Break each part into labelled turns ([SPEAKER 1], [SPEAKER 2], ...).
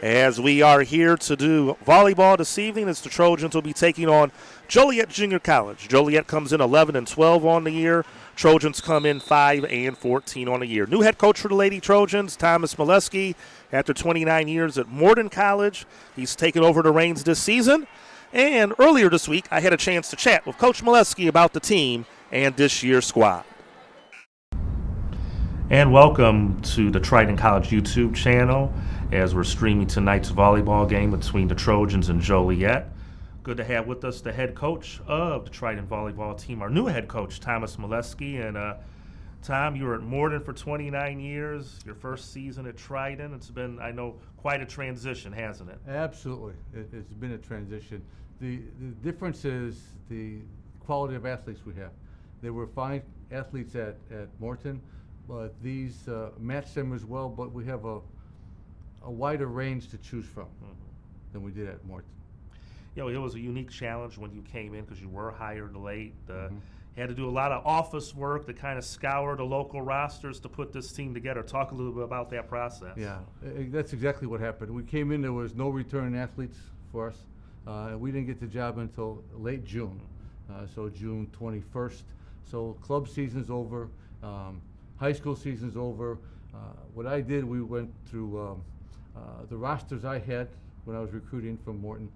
[SPEAKER 1] As we are here to do volleyball this evening, as the Trojans will be taking on Joliet Junior College. Joliet comes in 11-12 on the year. Trojans come in 5-14 on the year. New head coach for the Lady Trojans, Thomas Molesky, after 29 years at Morton College. He's taken over the reins this season. And earlier this week, I had a chance to chat with Coach Molesky about the team and this year's squad. And welcome to the Triton College YouTube channel as we're streaming tonight's volleyball game between the Trojans and Joliet. Good to have with us the head coach of the Triton volleyball team, our new head coach, Thomas Molesky. And Tom, you were at Morton for 29 years, your first season at Triton. It's been, I know, quite a transition, hasn't it?
[SPEAKER 2] Absolutely. It's been a transition. The difference is the quality of athletes we have. There were fine athletes at Morton, but these match them as well, but we have a wider range to choose from than we did at Morton.
[SPEAKER 1] You know, it was a unique challenge when you came in because you were hired late. You had to do a lot of office work to kind of scour the local rosters to put this team together. Talk a little bit about that process.
[SPEAKER 2] Yeah, that's exactly what happened. We came in, there was no return athletes for us. We didn't get the job until late June, so June 21st. So club season's over, high school season's over. What I did, we went through the rosters I had when I was recruiting from Morton,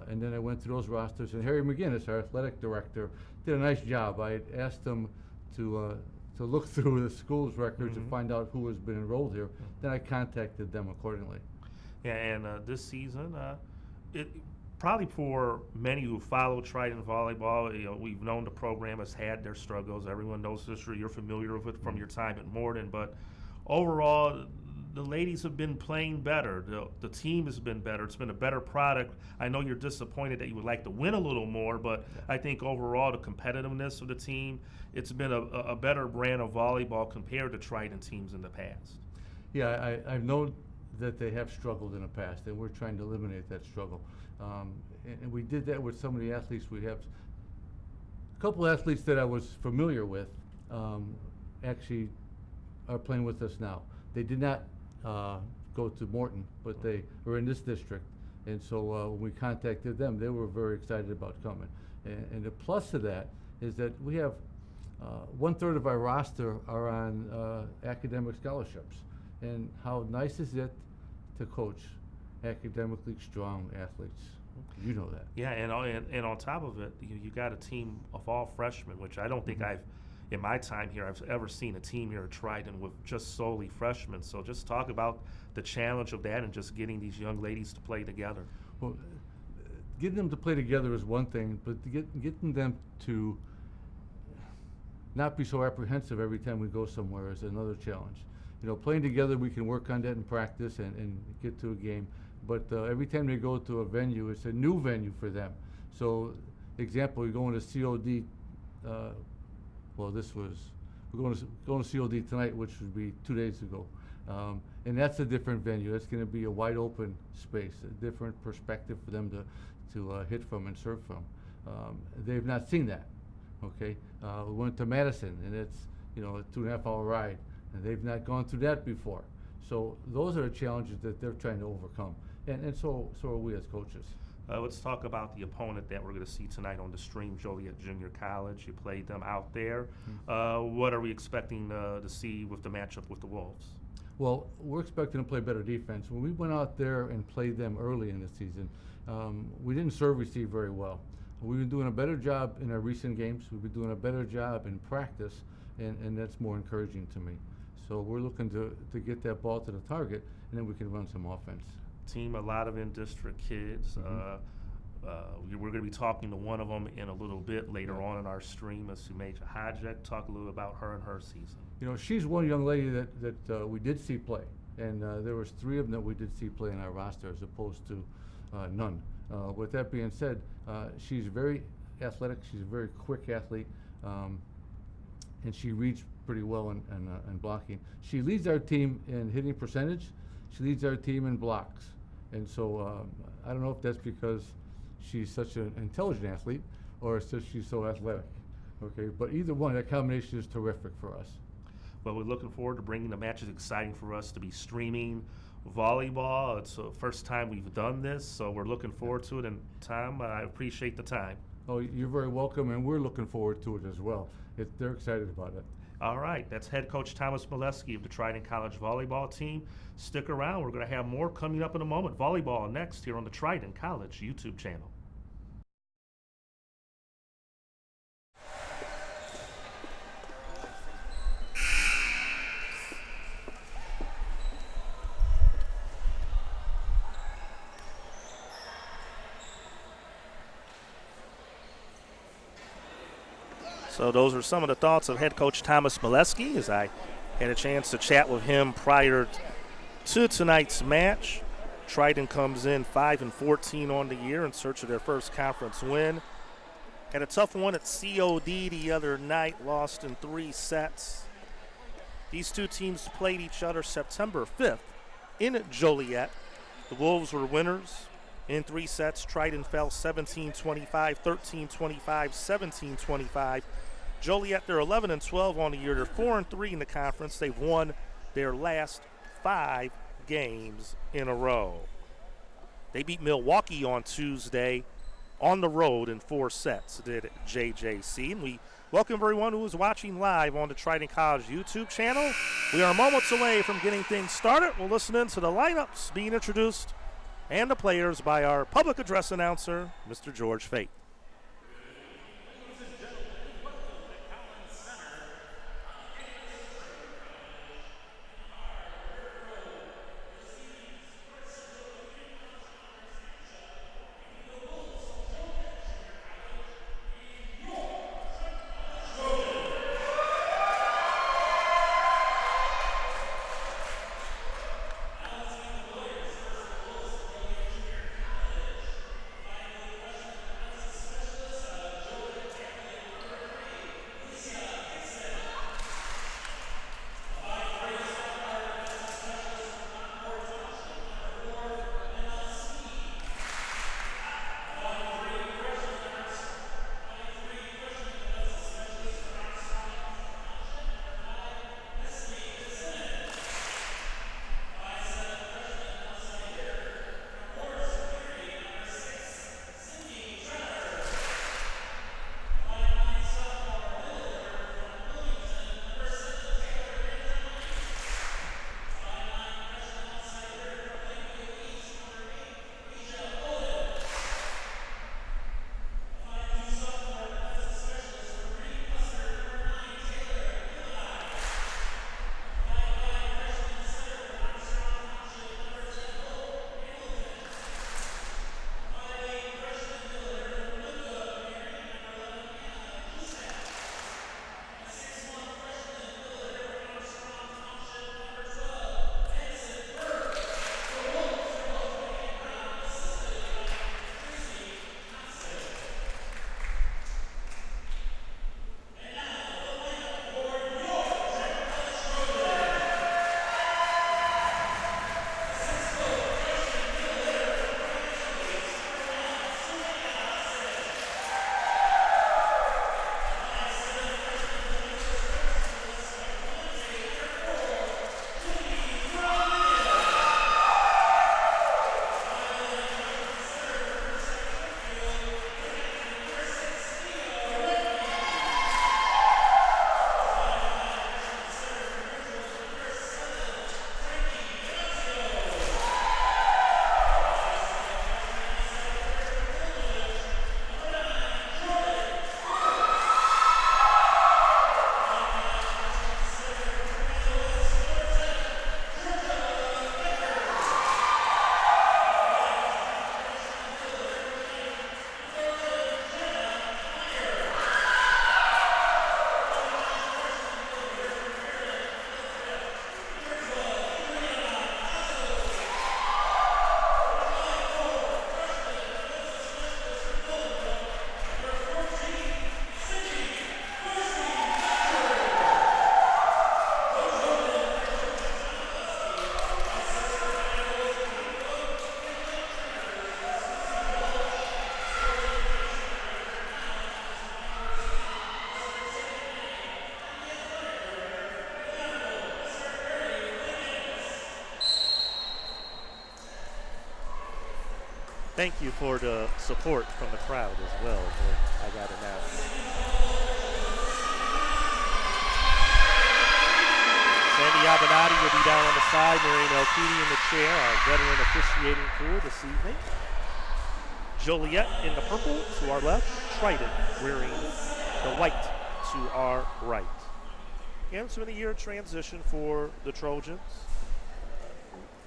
[SPEAKER 2] and then I went through those rosters, and Harry McGinnis, our athletic director, did a nice job. I had asked him to look through the school's records and find out who has been enrolled here. Then I contacted them accordingly.
[SPEAKER 1] Yeah, and this season, it probably for many who follow Triton volleyball, you know, we've known the program has had their struggles. Everyone knows history. You're familiar with it from your time at Morton, but overall, the ladies have been playing better. The team has been better. It's been a better product. I know you're disappointed that you would like to win a little more, but I think overall the competitiveness of the team, it's been a better brand of volleyball compared to Triton teams in the past.
[SPEAKER 2] Yeah, I've known that they have struggled in the past, and we're trying to eliminate that struggle. And we did that with some of the athletes. We have a couple athletes that I was familiar with actually are playing with us now. They did not go to Morton, but they were in this district. And so when we contacted them, they were very excited about coming. And the plus of that is that we have 1/3 of our roster are on academic scholarships. And how nice is it to coach academically strong athletes? You know that.
[SPEAKER 1] Yeah, and on top of it, you got a team of all freshmen, which I don't think in my time here, I've ever seen a team here at Triton with just solely freshmen. So just talk about the challenge of that and just getting these young ladies to play together.
[SPEAKER 2] Well, getting them to play together is one thing, but getting them to not be so apprehensive every time we go somewhere is another challenge. You know, playing together, we can work on that in practice and get to a game. But every time they go to a venue, it's a new venue for them. So, example, you're going to COD. We're going to COD tonight, which would be 2 days ago. And that's a different venue. That's going to be a wide open space, a different perspective for them to hit from and serve from. They've not seen that, okay? We went to Madison, and it's, you know, a 2.5-hour ride, and they've not gone through that before. So those are the challenges that they're trying to overcome, and so are we as coaches.
[SPEAKER 1] Let's talk about the opponent that we're going to see tonight on the stream, Joliet Junior College. You played them out there. What are we expecting to see with the matchup with the Wolves?
[SPEAKER 2] Well, we're expecting to play better defense. When we went out there and played them early in the season, we didn't serve receive very well. We've been doing a better job in our recent games. We've been doing a better job in practice, and that's more encouraging to me. So we're looking to get that ball to the target, and then we can run some offense.
[SPEAKER 1] Team, a lot of in-district kids. We're going to be talking to one of them in a little bit later on in our stream, Sumeja Hajek. Talk a little about her and her season.
[SPEAKER 2] You know, she's one young lady that we did see play, and there was 3 of them that we did see play in our roster as opposed to none. With that being said, she's very athletic. She's a very quick athlete, and she reads pretty well in blocking. She leads our team in hitting percentage. She leads our team in blocks. And so I don't know if that's because she's such an intelligent athlete or it's just she's so athletic. Okay, but either one, that combination is terrific for us.
[SPEAKER 1] Well, we're looking forward to bringing the matches. Exciting for us to be streaming volleyball. It's the first time we've done this, so we're looking forward to it. And Tom, I appreciate the time.
[SPEAKER 2] Oh, you're very welcome, and we're looking forward to it as well. They're excited about it.
[SPEAKER 1] All right, that's head coach Thomas Molesky of the Triton College volleyball team. Stick around. We're going to have more coming up in a moment. Volleyball next here on the Triton College YouTube channel. So those are some of the thoughts of head coach Thomas Molesky as I had a chance to chat with him prior to tonight's match. Triton comes in 5-14 on the year in search of their first conference win. Had a tough one at COD the other night, lost in 3 sets. These two teams played each other September 5th in Joliet. The Wolves were winners in 3 sets. Triton fell 17-25, 13-25, 17-25. Joliet, they're 11-12 on the year. They're 4-3 in the conference. They've won their last 5 games in a row. They beat Milwaukee on Tuesday on the road in 4 sets, did JJC. And we welcome everyone who is watching live on the Triton College YouTube channel. We are moments away from getting things started. We'll listen in to the lineups being introduced and the players by our public address announcer, Mr. George Fate.
[SPEAKER 3] Thank you for the support from the crowd as well. I got it now. Sandy Abenati will be down on the side. Marion Elkidi in the chair, our veteran officiating crew this evening. Joliet in the purple to our left. Triton wearing the white to our right. And it's been a year of transition for the Trojans.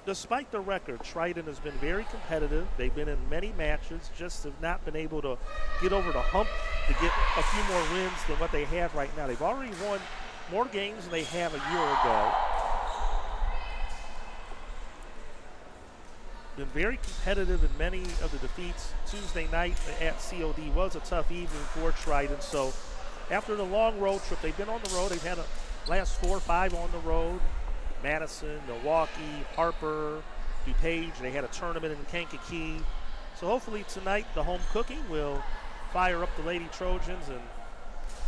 [SPEAKER 3] Despite the record, Triton has been very competitive. They've been in many matches, just have not been able to get over the hump to get a few more wins than what they have right now. They've already won more games than they have a year ago. Been very competitive in many of the defeats. Tuesday night at COD was a tough evening for Triton. So after the long road trip, they've been on the road. They've had a last 4 or 5 on the road. Madison, Milwaukee, Harper, DuPage. They had a tournament in Kankakee. So hopefully tonight the home cooking will fire up the Lady Trojans and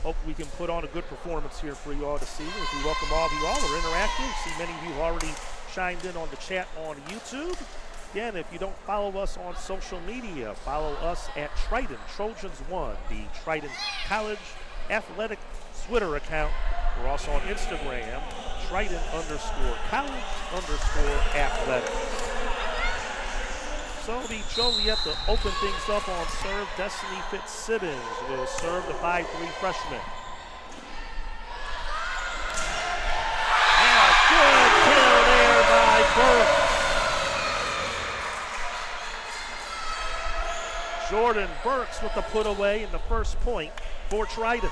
[SPEAKER 3] hope we can put on a good performance here for you all to see. As we welcome all of you all who are interactive. See many of you who already chimed in on the chat on YouTube. Again, if you don't follow us on social media, follow us at Triton Trojans1, the Triton College Athletic Twitter account. We're also on Instagram, Triton_college_athletics. So the Joliet to open things up on serve. Destiny Fitzsimmons will serve the 5'3" freshman. And a good kill there by Burke. Jordan Burks with the put away in the first point for Triton.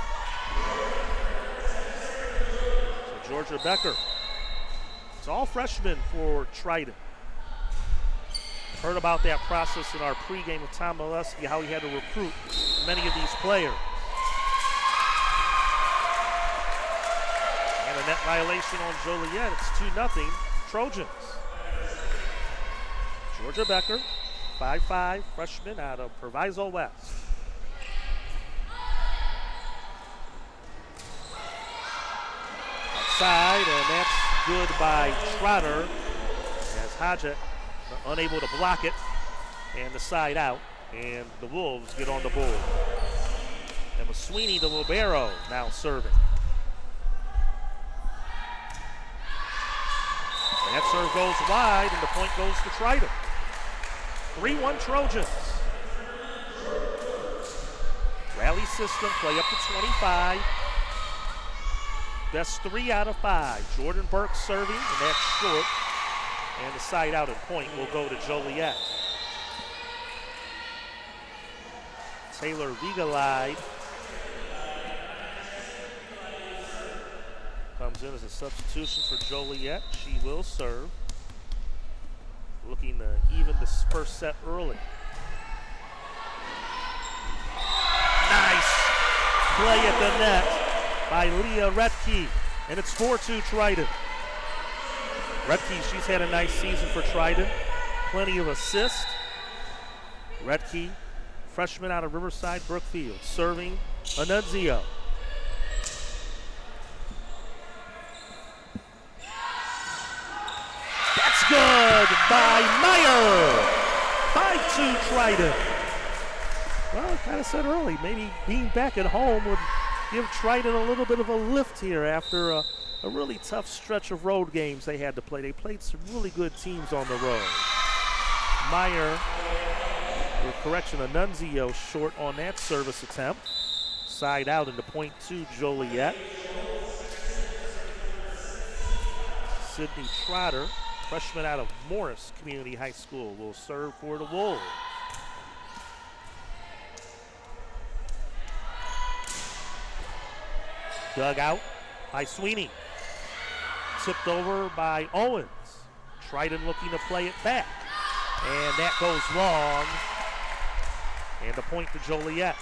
[SPEAKER 3] So Georgia Becker. It's all freshmen for Triton. Heard about that process in our pregame with Tom Molesky, how he had to recruit many of these players. And a net violation on Joliet. It's 2-0 Trojans. Georgia Becker, 5'5", freshman out of Proviso West. Outside, and that's good by Trotter as Hodgett unable to block it, and the side out, and the Wolves get on the board. And Sweeney to libero now serving. And that serve goes wide, and the point goes to Triton. 3-1 Trojans. Rally system, play up to 25. Best 3 out of 5. Jordan Burke serving, and that's short. And the side out and point will go to Joliet. Taylor Vigalide comes in as a substitution for Joliet. She will serve. Looking to even this first set early. Nice play at the net by Leah Retke, and it's 4-2 Triton. Retke, she's had a nice season for Triton. Plenty of assists. Retke, freshman out of Riverside Brookfield, serving Annunzio. That's good by Meyer. 5-2 Triton. Well, I kind of said early, maybe being back at home would give Triton a little bit of a lift here after a really tough stretch of road games they had to play. They played some really good teams on the road. Meyer, or correction, Annunzio short on that service attempt. Side out into point 2 Joliet. Sydney Trotter, freshman out of Morris Community High School, will serve for the Wolves. Dug out by Sweeney. Tipped over by Owens. Triton looking to play it back. And that goes long. And the point to Joliet.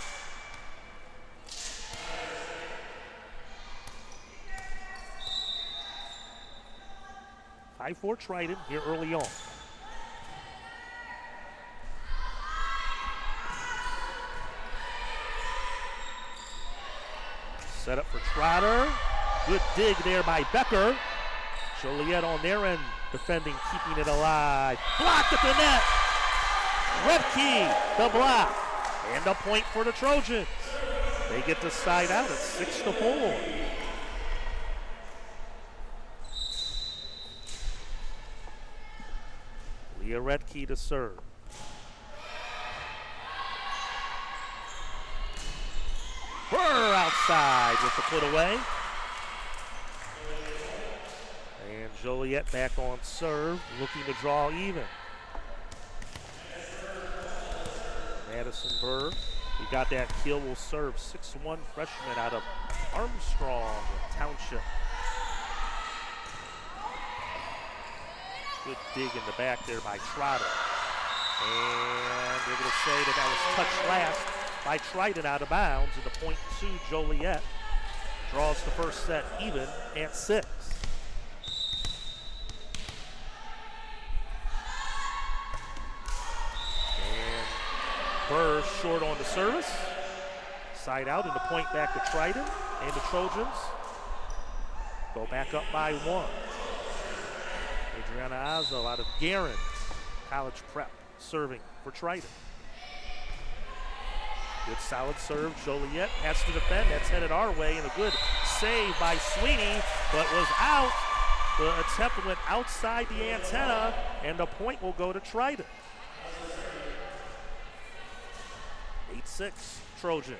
[SPEAKER 3] High 4 Triton here early on. Set up for Trotter. Good dig there by Becker. Joliet on their end defending, keeping it alive. Blocked at the net. Redkey, the block, and a point for the Trojans. They get the side out at 6-4. Leah Redkey to serve. Burr outside with the put away. And Joliet back on serve, looking to draw even. Madison Burr, we got that kill, will serve. 6'1" freshman out of Armstrong Township. Good dig in the back there by Trotter. And they're going to say that was touched last by Triton out of bounds, and the point to Joliet draws the first set even at 6. And Burr short on the service. Side out and the point back to Triton, and the Trojans go back up by 1. Adriana Azzo out of Guerin College Prep serving for Triton. Good solid serve. Joliet has to defend. That's headed our way, and a good save by Sweeney, but was out. The attempt went outside the antenna, and the point will go to Triton. 8-6 Trojans.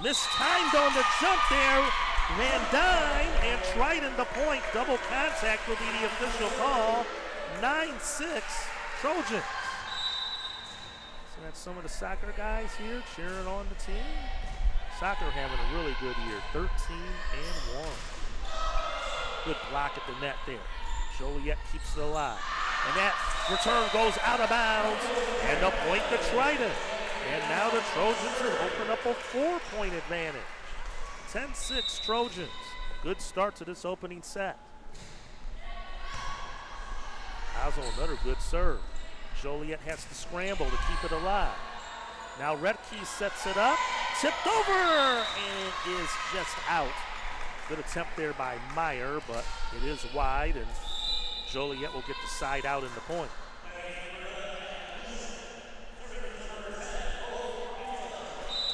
[SPEAKER 3] Mistimed on the jump there. Van Dyne and Triton the point. Double contact will be the official call. 9-6 Trojans. So that's some of the soccer guys here cheering on the team. Soccer having a really good year. 13-1. Good block at the net there. Joliet keeps it alive. And that return goes out of bounds. And the point to Triton. And now the Trojans have opened up a 4-point advantage. 10-6 Trojans. Good start to this opening set. Hazel, another good serve. Joliet has to scramble to keep it alive. Now Redkey sets it up. Tipped over and it is just out. Good attempt there by Meyer, but it is wide, and Joliet will get the side out in the point.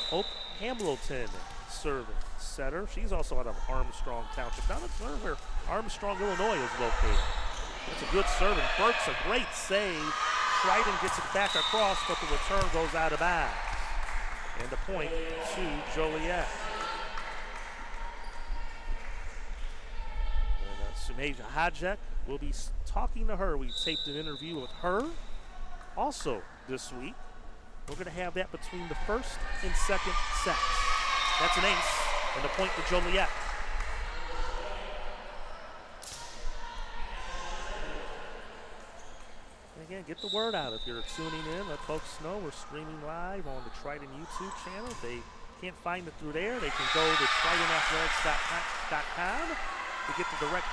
[SPEAKER 3] Hope Hamilton serving setter. She's also out of Armstrong Township. Now let's learn where Armstrong, Illinois is located. That's a good serve, and Burke's a great save. Triton gets it back across, but the return goes out of bounds. And the point to Joliet. And Sumeja Hajek, we'll be talking to her. We taped an interview with her also this week. We're going to have that between the first and second sets. That's an ace, and the point to Joliet. And again, get the word out if you're tuning in. Let folks know we're streaming live on the Triton YouTube channel. If they can't find it through there, they can go to TritonAthletics.com to get the direct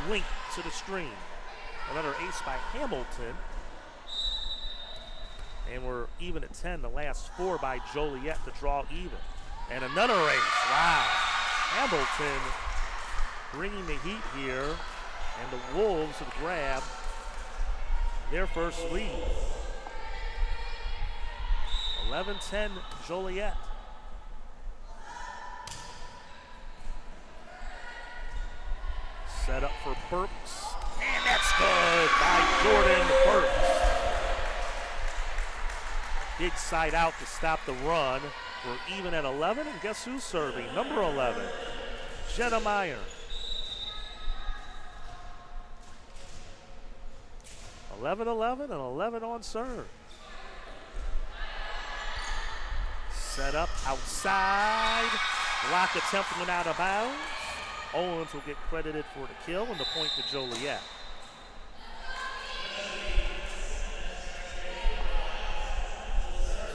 [SPEAKER 3] link to the stream. Another ace by Hamilton. And we're even at 10, the last 4 by Joliet to draw even. And another ace, wow. Hamilton bringing the heat here, and the Wolves have grabbed their first lead. 11-10 Joliet. Set up for Burks, and that's good by Jordan Burks. Big side out to stop the run. We're even at 11, and guess who's serving? Number 11, Jenna Meyer. 11-11 and 11 on serve. Set up outside. Block attempt went out of bounds. Owens will get credited for the kill, and the point to Joliet.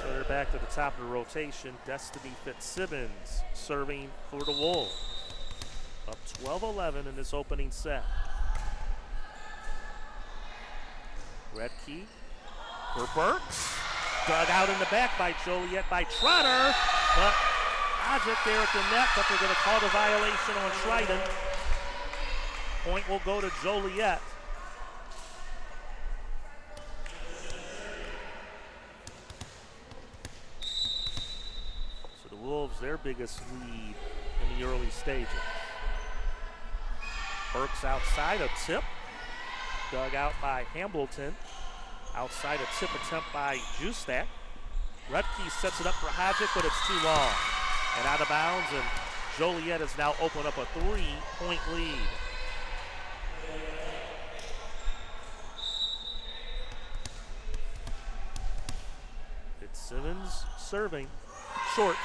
[SPEAKER 3] So they're back to the top of the rotation. Destiny Fitzsimmons serving for the Wolves. Up 12-11 in this opening set. Redkey for Burks. Dug out in the back by Joliet by Trotter. But Project there at the net, but they're going to call the violation on Triton. Point will go to Joliet. So the Wolves, their biggest lead in the early stages. Burks outside, a tip. Dug out by Hambleton. Outside a tip attempt by Justak. Rutke sets it up for Hodgick, but it's too long. And out of bounds, and Joliet has now opened up a 3-point lead. Fitzsimmons serving. Short.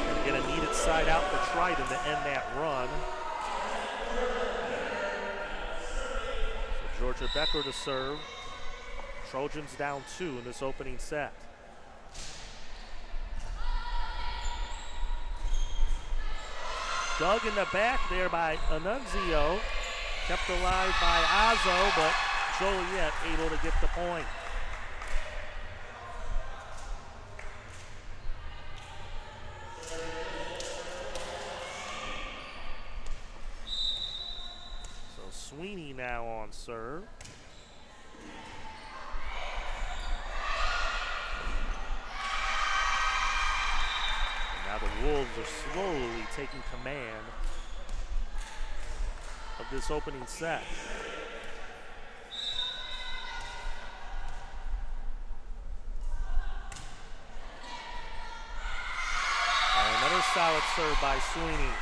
[SPEAKER 3] And get a needed side out for Triton to end that run. So Georgia Becker to serve. Trojans down 2 in this opening set. Dug in the back there by Annunzio. Kept alive by Azo, but Joliet able to get the point. So Sweeney now on serve. Now the Wolves are slowly taking command of this opening set. And another solid serve by Sweeney.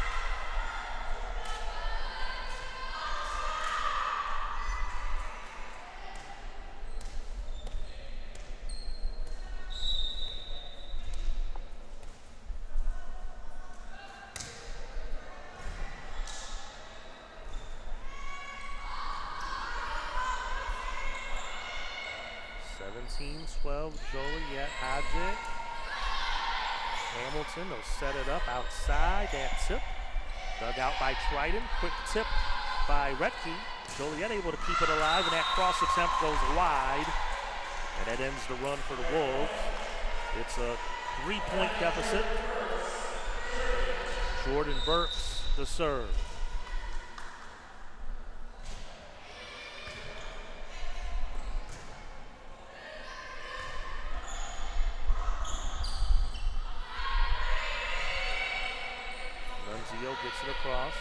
[SPEAKER 3] Team 12, Joliet, Hodgick. Hamilton, they'll set it up outside. That tip. Dug out by Triton. Quick tip by Retke. Joliet able to keep it alive, and that cross attempt goes wide. And that ends the run for the Wolves. It's a 3-point deficit. Jordan Burks to serve. Gets it across.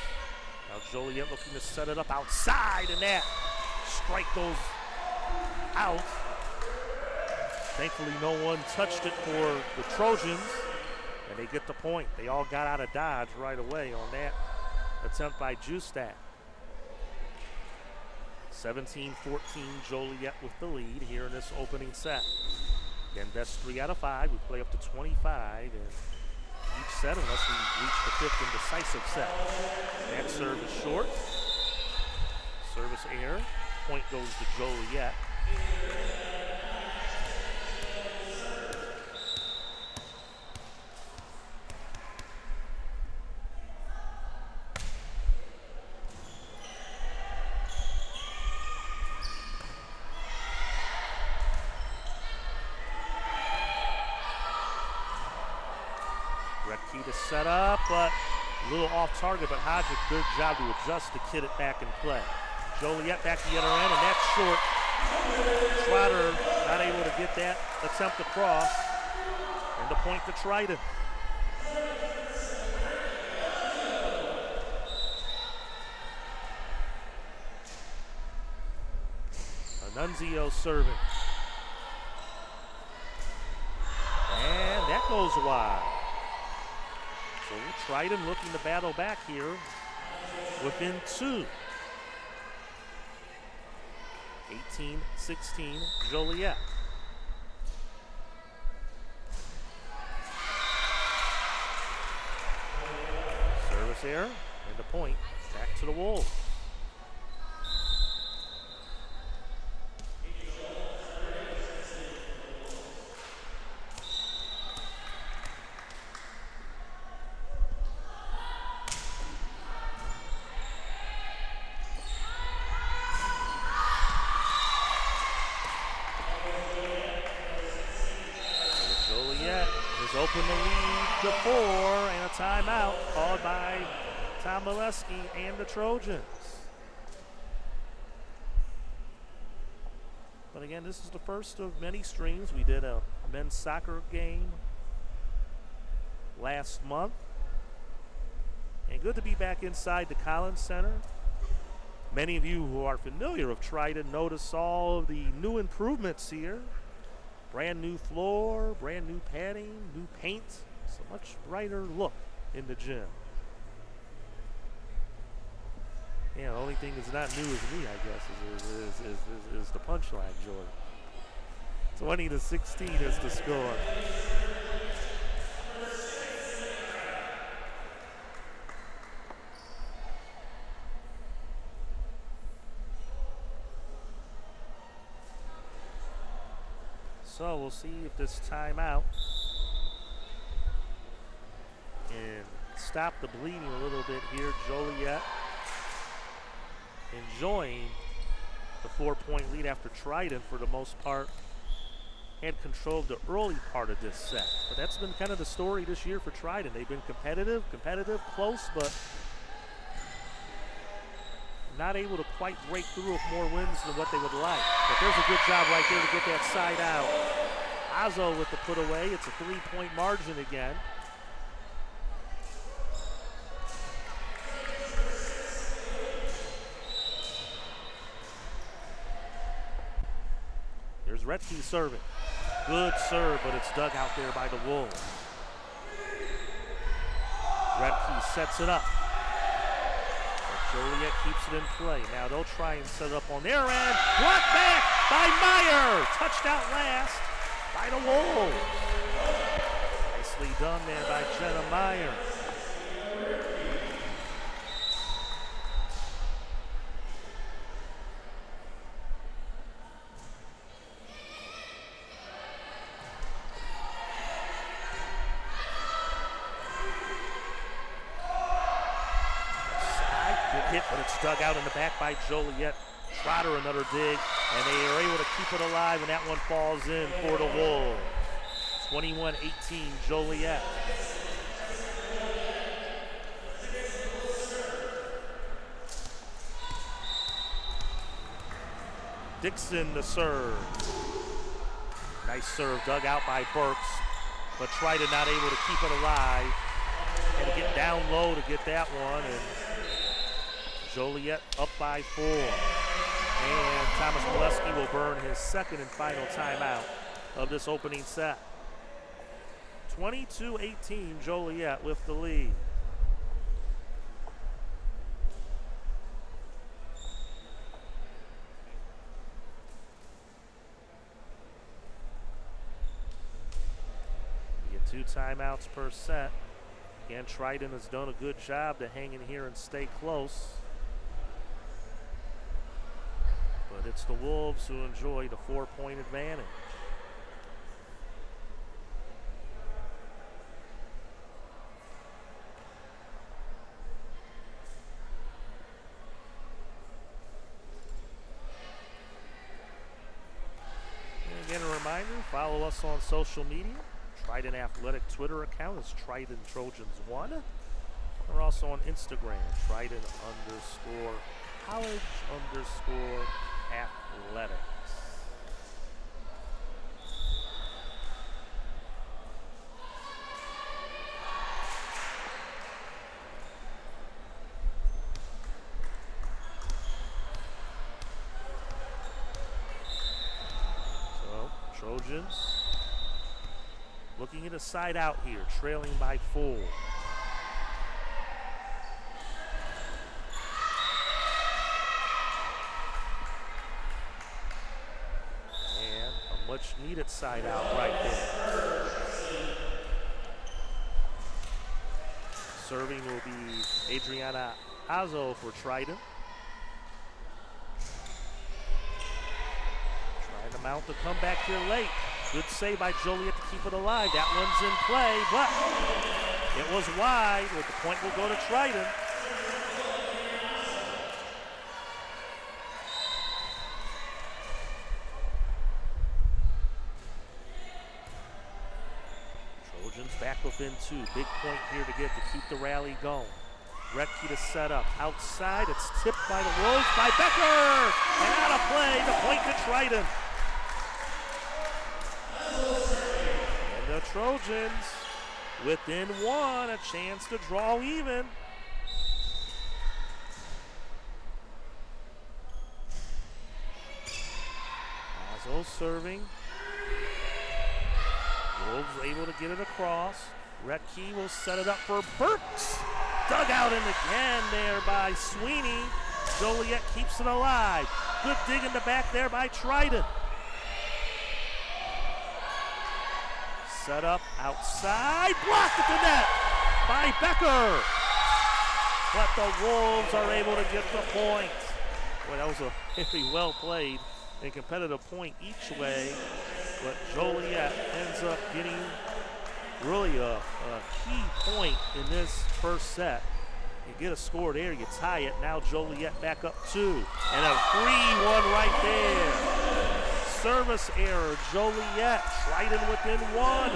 [SPEAKER 3] Now Joliet looking to set it up outside, and that strike goes out. Thankfully, no one touched it for the Trojans, and they get the point. They all got out of dodge right away on that attempt by Justak. 17-14, Joliet with the lead here in this opening set. Again, best 3 out of 5. We play up to 25, and each set unless we reach the 5th and decisive set. That serve is short. Service error. Point goes to Joliet. To set up, but a little off target, but Hodgick, good job to adjust to get it back in play. Joliet back to the other end, and that's short. Trotter not able to get that attempt across, and the point to Triton. Annunzio serving. And that goes wide. So Triton looking to battle back here within 2. 18-16, Joliet. Service error, and the point back to the Wolves. Open the lead to 4, and a timeout called by Tom Molesky and the Trojans. But again, this is the first of many streams. We did a men's soccer game last month. And good to be back inside the Collins Center. Many of you who are familiar with Triton notice all of the new improvements here. Brand new floor, brand new padding, new paint. It's a much brighter look in the gym. Yeah, the only thing that's not new is me, I guess, is the punchline, Jordan. 20-16 is the score. So we'll see if this timeout can stop the bleeding a little bit here. Joliet enjoying the 4-point lead after Triton, for the most part, had control of the early part of this set. But that's been kind of the story this year for Triton. They've been competitive, close, but not able to quite break through with more wins than what they would like. But there's a good job right there to get that side out. Azo with the put away. It's a 3-point margin again. Here's Retke serving. Good serve, but it's dug out there by the Wolves. Retke sets it up. Joliet keeps it in play. Now they'll try and set it up on their end. Blocked back by Meyer. Touched out last by the Wolves. Nicely done there by Jenna Meyer. But it's dug out in the back by Joliet. Trotter another dig, and they are able to keep it alive, and that one falls in for the Wolves. 21-18 Joliet. Dixon the serve. Nice serve dug out by Burks, but Triton not able to keep it alive. Had to get down low to get that one, and Joliet up by 4. And Thomas Molesky will burn his second and final timeout of this opening set. 22-18 Joliet with the lead. You get 2 timeouts per set. Again, Triton has done a good job to hang in here and stay close. But it's the Wolves who enjoy the 4-point advantage. And again, a reminder, follow us on social media. Triton Athletic Twitter account is Triton Trojans 1. We're also on Instagram, Triton_college_athletics. So, Trojans looking at a side out here, trailing by 4. Much needed side out right there. Serving will be Adriana Azo for Triton. Trying to mount the comeback here late. Good save by Joliet to keep it alive. That one's in play, but it was wide. With the point will go to Triton. Back within 2. Big point here to get to keep the rally going. Retke to set up. Outside, it's tipped by the Wolves by Becker. And out of play, the point to Triton. And the Trojans within one, a chance to draw even. Mazo serving. Wolves able to get it across. Retke will set it up for Burks. Dug out in again there by Sweeney. Joliet keeps it alive. Good dig in the back there by Triton. Set up outside. Blocked at the net by Becker. But the Wolves are able to get the point. Boy, that was a very well played and competitive point each way. But Joliet ends up getting really a key point in this first set. You get a score there, you tie it. Now Joliet back up 2. And a 3-1 right there. Service error, Joliet. Triton within 1.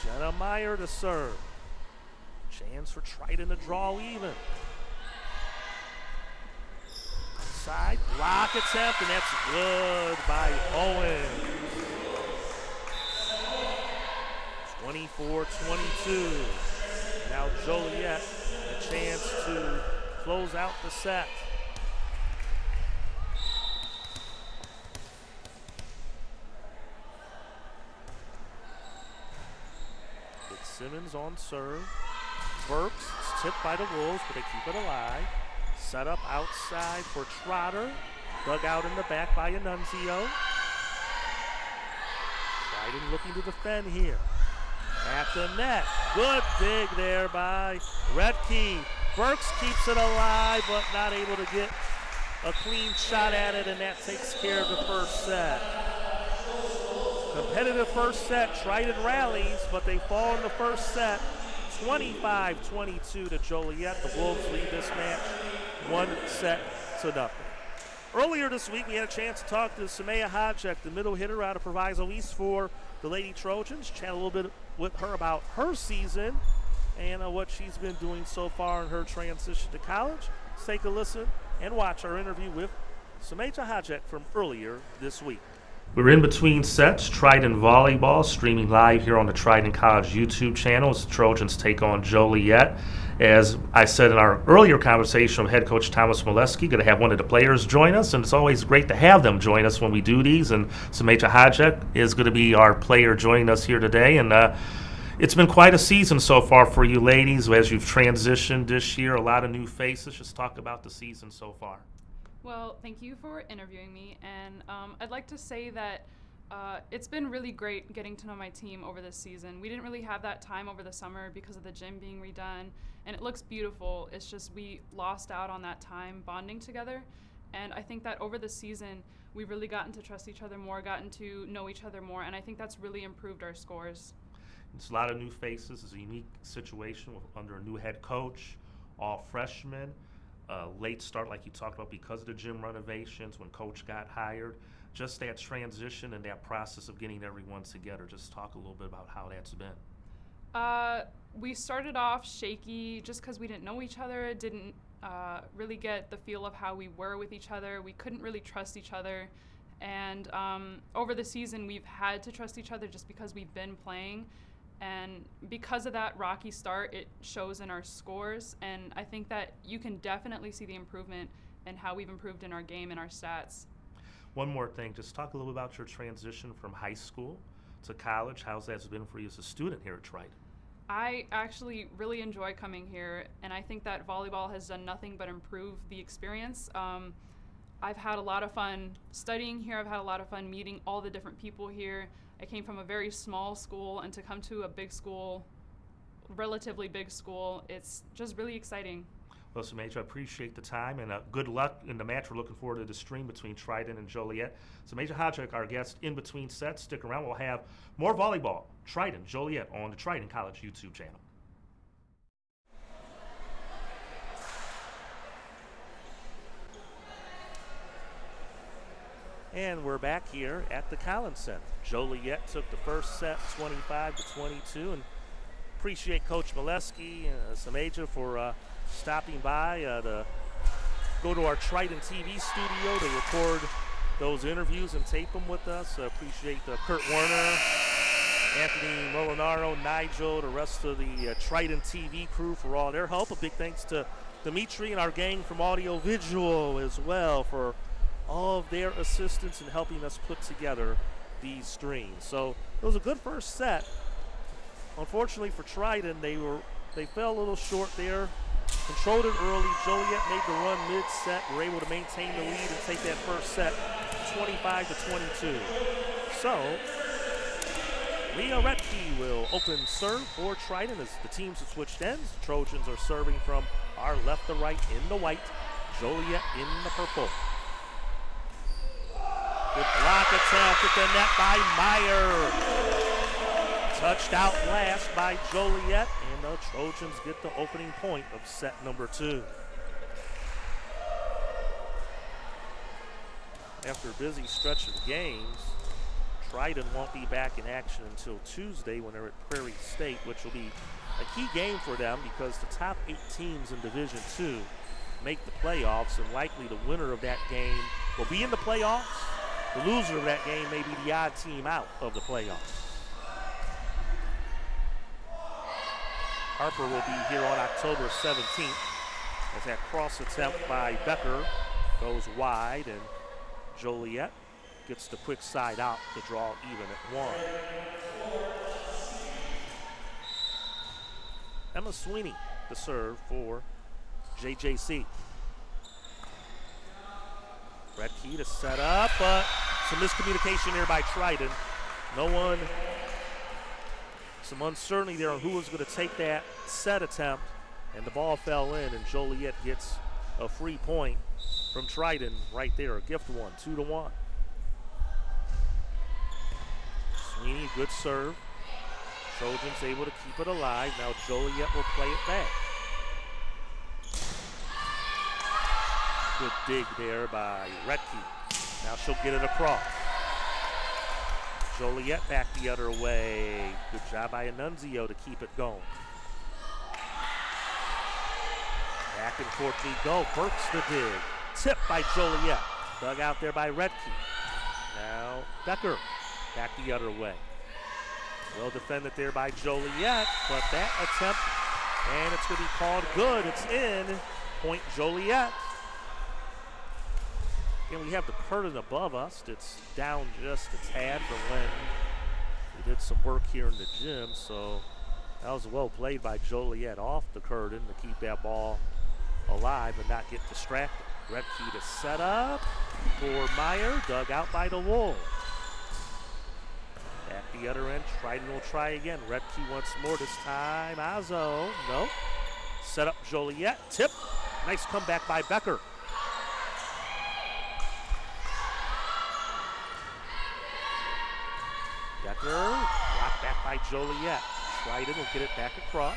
[SPEAKER 3] Jenna Meyer to serve. Chance for Triton to draw even. Side block attempt, and that's good by Owen. 24-22. Now Joliet a chance to close out the set. Fitzsimmons on serve. Burks, it's tipped by the Wolves, but they keep it alive. Set up outside for Trotter. Dug out in the back by Annunzio. Triton looking to defend here. At the net. Good dig there by Retke. Burks keeps it alive, but not able to get a clean shot at it, and that takes care of the first set. Competitive first set. Triton rallies, but they fall in the first set. 25-22 to Joliet. The Wolves lead this match 1-0. Earlier this week, we had a chance to talk to Samaya Hodgek, the middle hitter out of Proviso East for the Lady Trojans. Chat a little bit with her about her season and what she's been doing so far in her transition to college. Let's take a listen and watch our interview with Samaya Hodgek from earlier this week.
[SPEAKER 1] We're in between sets. Triton Volleyball streaming live here on the Triton College YouTube channel as the Trojans take on Joliet. As I said in our earlier conversation with head coach Thomas Molesky, going to have one of the players join us, and it's always great to have them join us when we do these. And Samaya Hodgek is going to be our player joining us here today. And it's been quite a season so far for you ladies as you've transitioned this year. A lot of new faces. Just talk about the season so far.
[SPEAKER 4] Well, thank you for interviewing me, and I'd like to say that it's been really great getting to know my team over this season. We didn't really have that time over the summer because of the gym being redone, and it looks beautiful. It's just we lost out on that time bonding together, and I think that over the season we've really gotten to trust each other more, gotten to know each other more, and I think that's really improved our scores.
[SPEAKER 1] It's a lot of new faces. It's a unique situation under a new head coach, all freshmen. Late start, like you talked about, because of the gym renovations when coach got hired. Just that transition and that process of getting everyone together. Just talk a little bit about how that's been.
[SPEAKER 4] We started off shaky just because we didn't know each other, didn't really get the feel of how we were with each other. We couldn't really trust each other. And over the season, we've had to trust each other just because we've been playing. And because of that rocky start, it shows in our scores. And I think that you can definitely see the improvement in how we've improved in our game and our stats.
[SPEAKER 1] One more thing, just talk a little about your transition from high school to college. How's that been for you as a student here at Triton?
[SPEAKER 4] I actually really enjoy coming here, and I think that volleyball has done nothing but improve the experience. I've had a lot of fun studying here. I've had a lot of fun meeting all the different people here. I came from a very small school, and to come to a big school, relatively big school, it's just really exciting.
[SPEAKER 1] Well, Samaya, I appreciate the time, and good luck in the match. We're looking forward to the stream between Triton and Joliet. Samaya Hodgek, our guest in between sets. Stick around. We'll have more volleyball, Triton, Joliet, on the Triton College YouTube channel.
[SPEAKER 3] And we're back here at the Collins Center. Joliet took the first set 25-22, and appreciate Coach Molesky and Sameja for stopping by to go to our Triton TV studio to record those interviews and tape them with us. Appreciate Kurt Warner, Anthony Molinaro, Nigel, the rest of the Triton TV crew for all their help. A big thanks to Dimitri and our gang from Audio Visual as well for all of their assistance in helping us put together these streams. So it was a good first set. Unfortunately for Triton, they fell a little short there. Controlled it early. Joliet made the run mid-set. Were able to maintain the lead and take that first set 25-22. So Leah Retke will open serve for Triton as the teams have switched ends. The Trojans are serving from our left to right in the white. Joliet in the purple. Good block attempt at the net by Meyer. Touched out last by Joliet, and the Trojans get the opening point of set number 2. After a busy stretch of games, Triton won't be back in action until Tuesday when they're at Prairie State, which will be a key game for them because the top 8 teams in Division II make the playoffs, and likely the winner of that game will be in the playoffs. The loser of that game may be the odd team out of the playoffs. Harper will be here on October 17th as that cross attempt by Becker goes wide, and Joliet gets the quick side out to draw even at 1. Emma Sweeney to serve for JJC. Redkey to set up, but some miscommunication there by Triton. Some uncertainty there on who was going to take that set attempt, and the ball fell in, and Joliet gets a free point from Triton right there, a gift one, 2-1. Sweeney, good serve. Trojans able to keep it alive. Now Joliet will play it back. Good dig there by Retke. Now she'll get it across. Joliet back the other way. Good job by Annunzio to keep it going. Back and forth we go. Burks the dig. Tip by Joliet. Dug out there by Retke. Now Becker back the other way. Well defended there by Joliet, but that attempt, and it's going to be called good. It's in. Point Joliet. Again, we have the curtain above us. It's down just a tad from when we did some work here in the gym, so that was well played by Joliet off the curtain to keep that ball alive and not get distracted. Retke to set up for Meyer, dug out by the Wolves. At the other end, Triton will try again. Retke once more, this time Azo, no. Set up Joliet, tip, nice comeback by Becker. Becker, blocked back by Joliet. Triton will get it back across.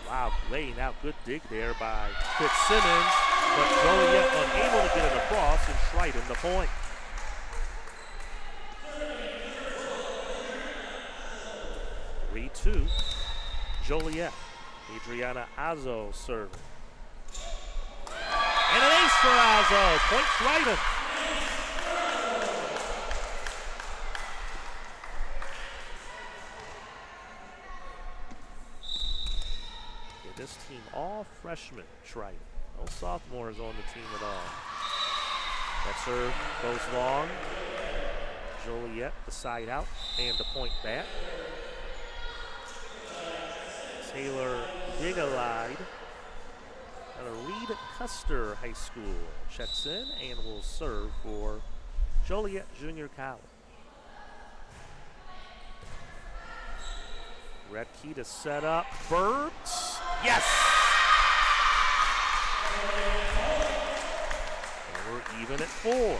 [SPEAKER 3] Wow, laying out, good dig there by Fitzsimmons, but Joliet unable to get it across, and Triton the point. Two, Joliet. Adriana Azo serving. And an ace for Azo. Point Triton. This team all freshmen, Triton. No sophomores on the team at all. That serve goes long. Joliet the side out and the point back. Taylor Gigalide out of Reed Custer High School checks in and will serve for Joliet Junior College. Retke to set up. Burks. Yes! And we're even at 4.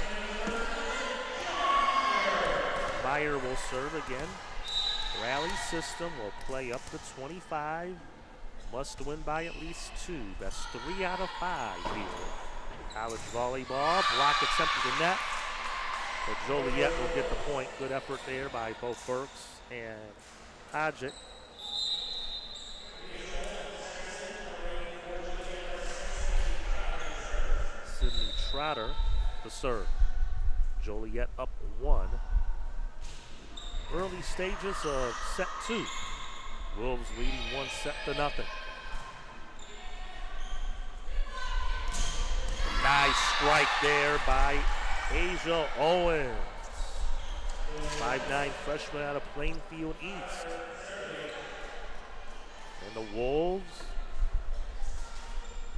[SPEAKER 3] Meyer will serve again. Rally system will play up to 25. Must win by at least 2. That's 3 out of 5 here. College volleyball. Block attempt to the net. But Joliet will get the point. Good effort there by both Burks and Hodgick. Sydney Trotter to serve. Joliet up 1. Early stages of set 2. Wolves leading 1-0. Nice strike there by Asia Owens. 5'9" freshman out of Plainfield East. And the Wolves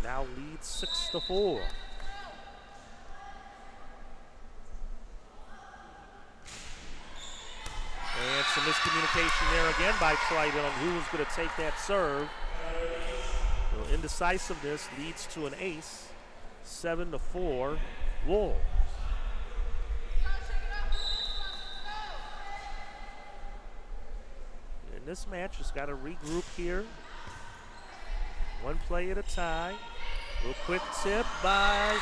[SPEAKER 3] now lead 6-4. And some miscommunication there again by Triton on who was going to take that serve. So indecisiveness leads to an ace. 7-4 Wolves. And this match has got to regroup here. One play at a time. A little quick tip by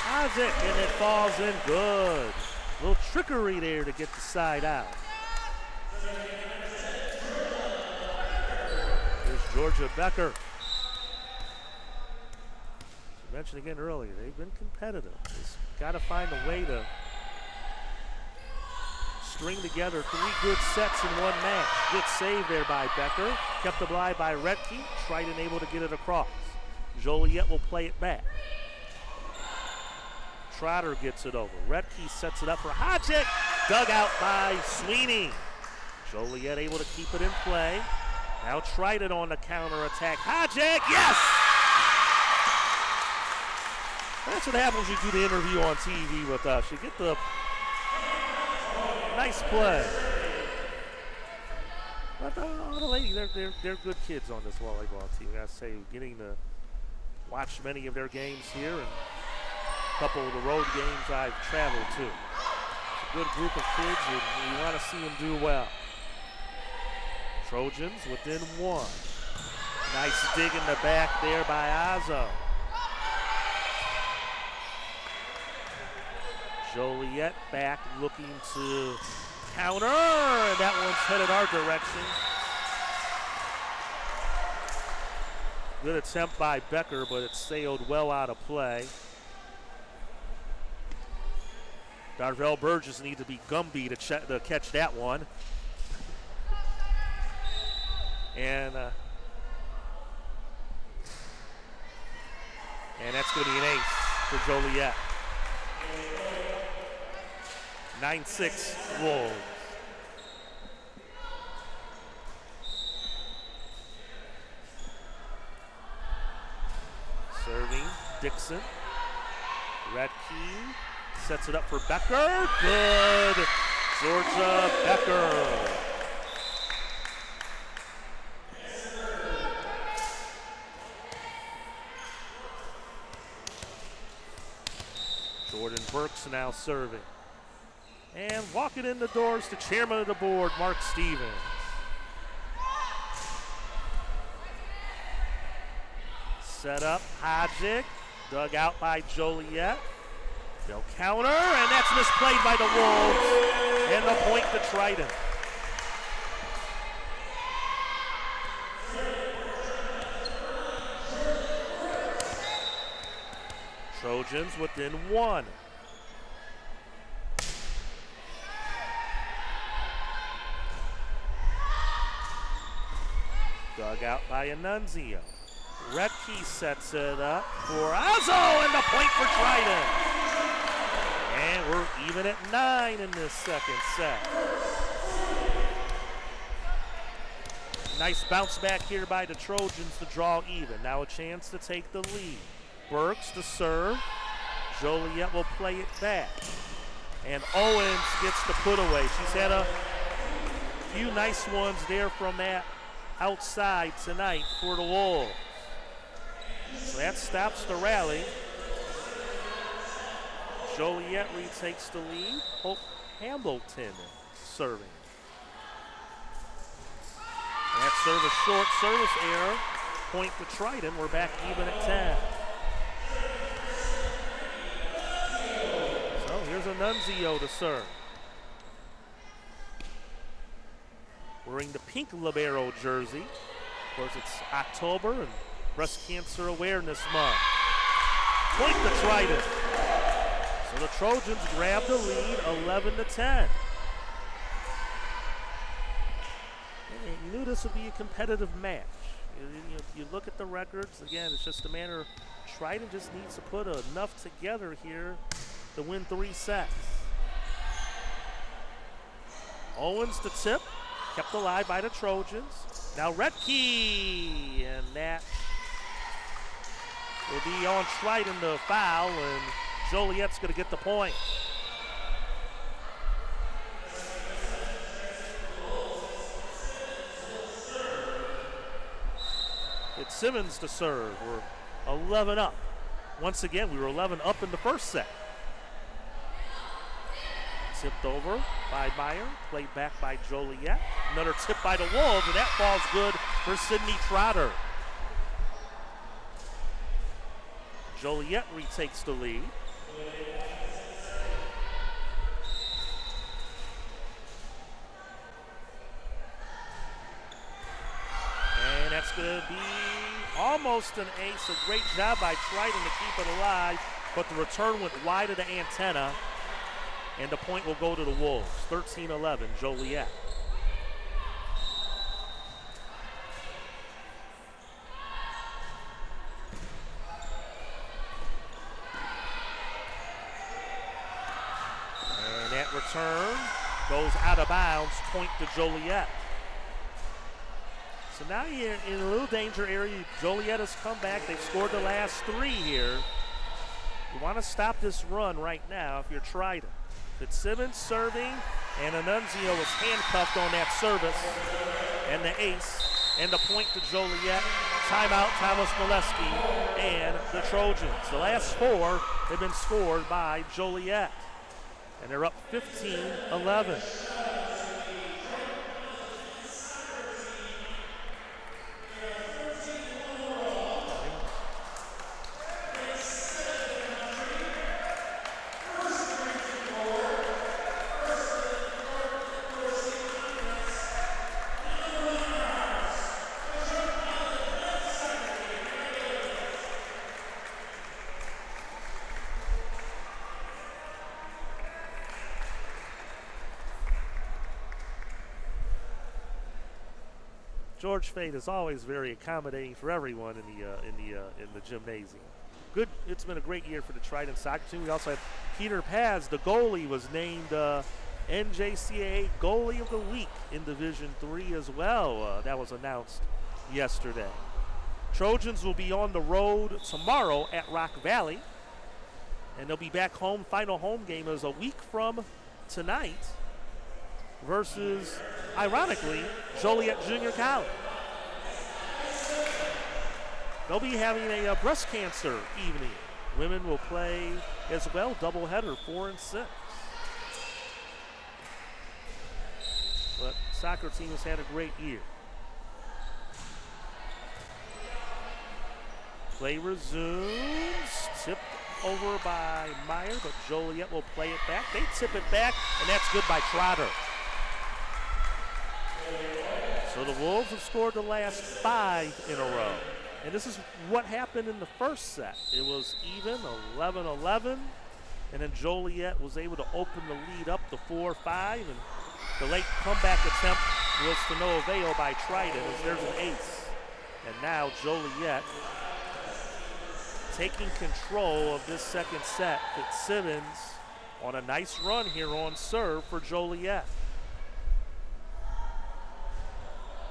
[SPEAKER 3] Isaac, and it falls in good. A little trickery there to get the side out. There's Georgia Becker. I mentioned again earlier, they've been competitive. Just got to find a way to string together 3 good sets in one match. Good save there by Becker. Kept alive by Retke. Triton able to get it across. Joliet will play it back. Trotter gets it over. Retke sets it up for Hodgick. Dug out by Sweeney. Joliet able to keep it in play. Now Triton on the counter attack. Hodgick, yes! That's what happens when you do the interview on TV with us. You get the nice play. But the ladies, they're good kids on this volleyball team. I gotta say, getting to watch many of their games here and a couple of the road games I've traveled to. It's a good group of kids, and we want to see them do well. Trojans within 1. Nice dig in the back there by Azzo. Joliet back looking to counter, and that one's headed our direction. Good attempt by Becker, but it sailed well out of play. Darvell Burgess needs to be Gumby to catch that one. And that's going to be an ace for Joliet. 9-6 Wolves. Serving Dixon. Radke sets it up for Becker. Good. Georgia Becker. Jordan Burks now serving. And walking in the doors to chairman of the board, Mark Stevens. Set up, Hodgick, dug out by Joliet. They'll counter, and that's misplayed by the Wolves. And the point to Triton. Trojans within 1. Dug out by Annunzio. Retke sets it up for Azzo, and the point for Triton. And we're even at 9 in this second set. Nice bounce back here by the Trojans to draw even. Now a chance to take the lead. Burks to serve. Joliet will play it back. And Owens gets the put away. She's had a few nice ones there from that outside tonight for the Wolves. So that stops the rally. Joliet retakes the lead. Hope Hamilton serving. That service short, service error. Point to Triton. We're back even at 10. So here's Annunzio to serve. Wearing the pink libero jersey. Of course, it's October and Breast Cancer Awareness Month. Point to Triton. So the Trojans grab the lead 11-10. You knew this would be a competitive match. You look at the records, again, it's just a matter of Triton just needs to put enough together here to win 3 sets. Owens to tip, kept alive by the Trojans. Now Retke, and that will be on Triton to foul, and Joliet's going to get the point. It's Simmons to serve. We're 11 up. Once again, we were 11 up in the first set. Tipped over by Meyer, played back by Joliet. Another tip by the Wolves, and that ball's good for Sydney Trotter. Joliet retakes the lead. And that's going to be almost an ace. A great job by Triton to keep it alive, but the return went wide of the antenna, and the point will go to the Wolves. 13-11, Joliet. And that return goes out of bounds, point to Joliet. So now you're in a little danger area. Joliet has come back. They've scored the last 3 here. You want to stop this run right now if you're Triton. Fitzsimmons serving, and Annunzio was handcuffed on that service, and the ace, and the point to Joliet. Timeout, Thomas Molesky and the Trojans. The last 4 have been scored by Joliet, and they're up 15-11. George Fate is always very accommodating for everyone in the gymnasium. Good. It's been a great year for the Triton soccer team. We also had Peter Paz, the goalie, was named NJCAA Goalie of the Week in Division III as well. That was announced yesterday. Trojans will be on the road tomorrow at Rock Valley, and they'll be back home. Final home game is a week from tonight versus, ironically, Joliet Junior College. They'll be having a breast cancer evening. Women will play as well, doubleheader, 4 and 6. But soccer team has had a great year. Play resumes, tipped over by Meyer, but Joliet will play it back. They tip it back, and that's good by Trotter. So the Wolves have scored the last 5 in a row. And this is what happened in the first set. It was even, 11-11, and then Joliet was able to open the lead up to 4-5, and the late comeback attempt was to no avail by Triton, as there's an ace. And now Joliet taking control of this second set. Fitzsimmons on a nice run here on serve for Joliet.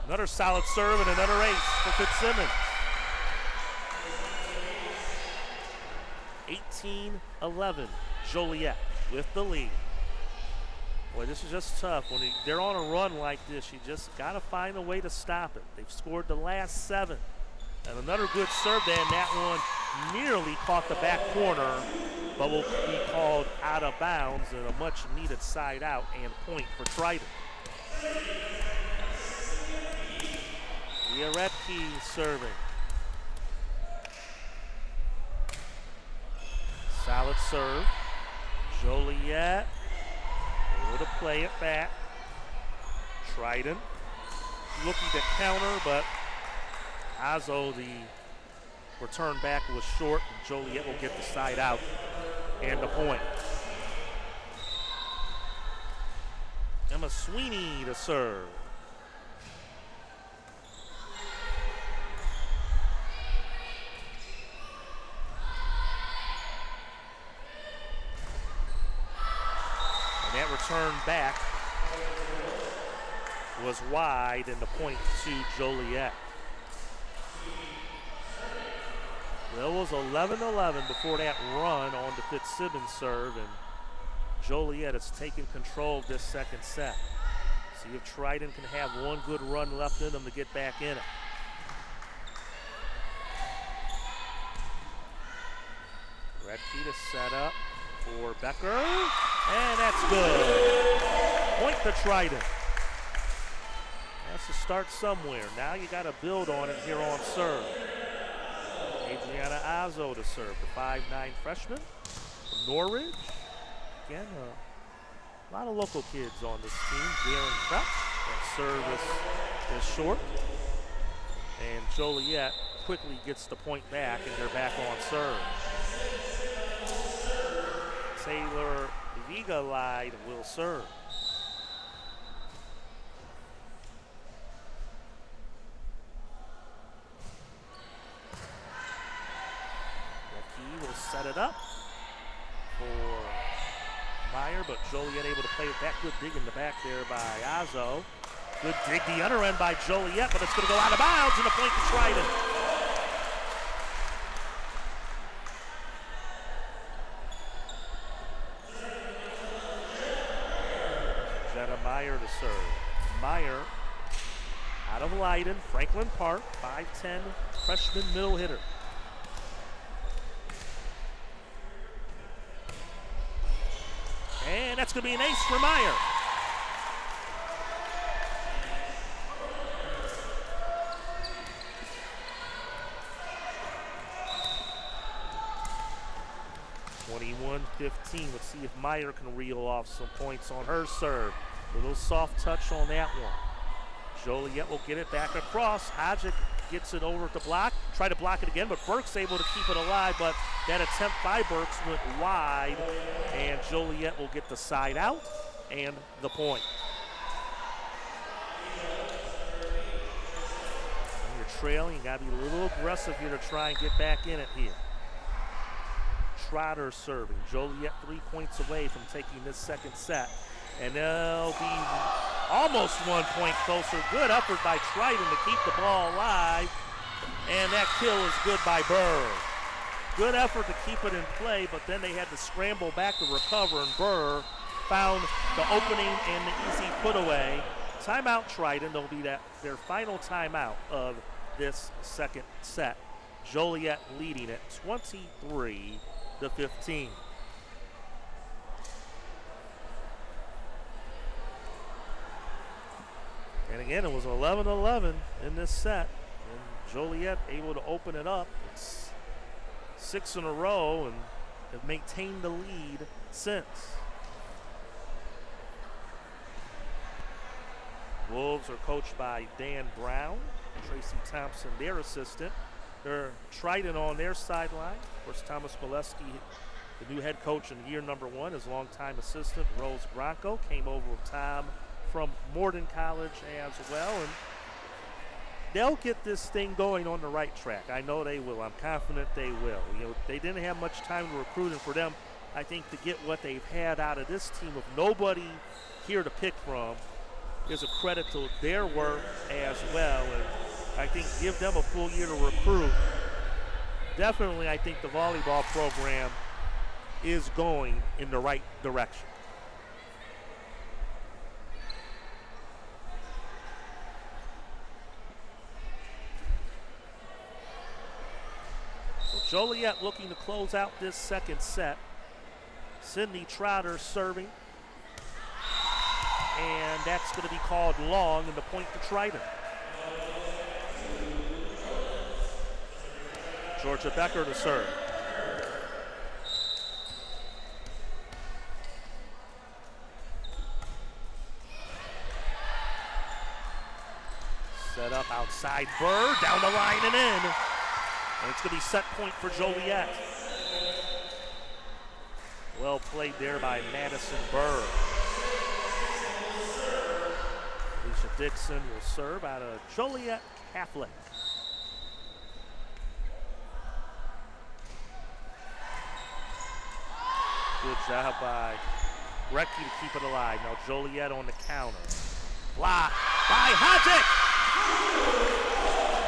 [SPEAKER 3] Another solid serve and another ace for Fitzsimmons. 18-11, Joliet with the lead. Boy, this is just tough. When they're on a run like this, you just got to find a way to stop it. They've scored the last 7. And another good serve there, and that one nearly caught the back corner, but will be called out of bounds and a much-needed side out and point for Triton. Retke serving. Solid serve. Joliet able to play it back. Triton looking to counter, but Azo, the return back was short, and Joliet will get the side out and the point. Emma Sweeney to serve. And that return back was wide, and the point to Joliet. Well, it was 11-11 before that run on the Fitzsimmons serve, and Joliet has taken control of this second set. See if Triton can have one good run left in them to get back in it. Redkey to set up for Becker, and that's good. Point to Triton. Has to start somewhere. Now you got to build on it here on serve. Adriana Azo to serve, the 5'9" freshman from Norridge. Again, a lot of local kids on this team. Darren Prep, that service is short. And Joliet quickly gets the point back, and they're back on serve. Taylor Vigalide will serve. Will set it up for Meyer, but Joliet able to play it back. Good dig in the back there by Azo. Good dig the other end by Joliet, but it's going to go out of bounds, and a point to Triton. Jenna Meyer to serve. Meyer out of Leiden, Franklin Park, 5'10", freshman middle hitter. And that's going to be an ace for Meyer. (21-15). Let's see if Meyer can reel off some points on her serve. Little soft touch on that one. Joliet will get it back across. Hodgick gets it over the block. Try to block it again, but Burke's able to keep it alive, but that attempt by Burks went wide, and Joliet will get the side out and the point. When you're trailing, you gotta be a little aggressive here to try and get back in it here. Trotter serving. Joliet 3 points away from taking this second set, and they'll be almost 1 point closer. Good effort by Triton to keep the ball alive, and that kill is good by Burr. Good effort to keep it in play, but then they had to scramble back to recover, and Burr found the opening and the easy put away. Timeout Triton. They'll be their final timeout of this second set. Joliet leading it 23-15. And again, it was 11-11 in this set, and Joliet able to open it up. It's 6 in a row, and have maintained the lead since. Wolves are coached by Dan Brown, Tracy Thompson, their assistant. They're Triton on their sideline. Of course, Thomas Molesky, the new head coach in year number 1, his longtime assistant, Rose Bronco, came over with Tom from Morden College as well, and they'll get this thing going on the right track. I know they will. I'm confident they will. You know, they didn't have much time to recruit, and for them, I think to get what they've had out of this team with nobody here to pick from is a credit to their work as well, and I think give them a full year to recruit. Definitely, I think the volleyball program is going in the right direction. Joliet looking to close out this second set. Sydney Trotter serving. And that's going to be called long, and the point to Triton. Georgia Becker to serve. Set up outside Burr, down the line and in. And it's going to be set point for Joliet. Well played there by Madison Burr. Alicia Dixon will serve out of Joliet Catholic. Good job by Brecky to keep it alive. Now Joliet on the counter. Block by Hodgick.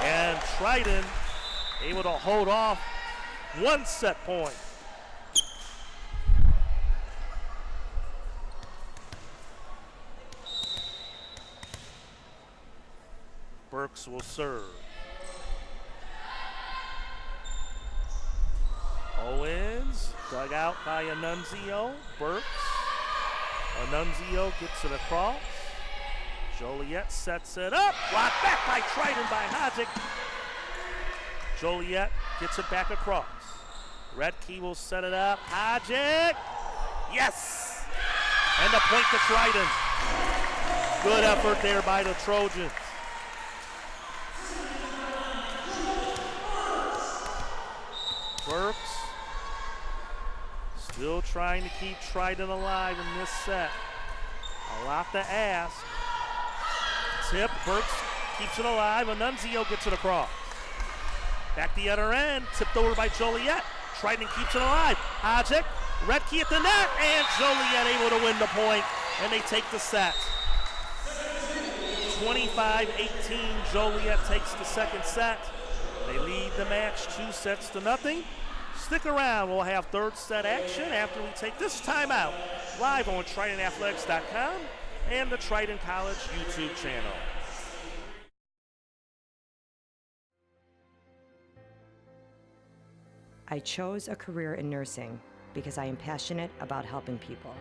[SPEAKER 3] And Triton able to hold off one set point. Burks will serve. Owens, dug out by Annunzio. Burks. Annunzio gets it across. Joliet sets it up. Blocked back by Triton by Hodgick. Joliet gets it back across. Redkey will set it up. Hodgick. Yes! And a point to Triton. Good effort there by the Trojans. Burks still trying to keep Triton alive in this set. A lot to ask. Tip, Burks keeps it alive. Annunzio gets it across. Back the other end, tipped over by Joliet. Triton keeps it alive. Hodgick, Redkey at the net, and Joliet able to win the point, and they take the set. 25-18, Joliet takes the second set. They lead the match 2-0. Stick around, we'll have third set action after we take this timeout live on TritonAthletics.com and the Triton College YouTube channel.
[SPEAKER 5] I chose a career in nursing because I am passionate about helping people,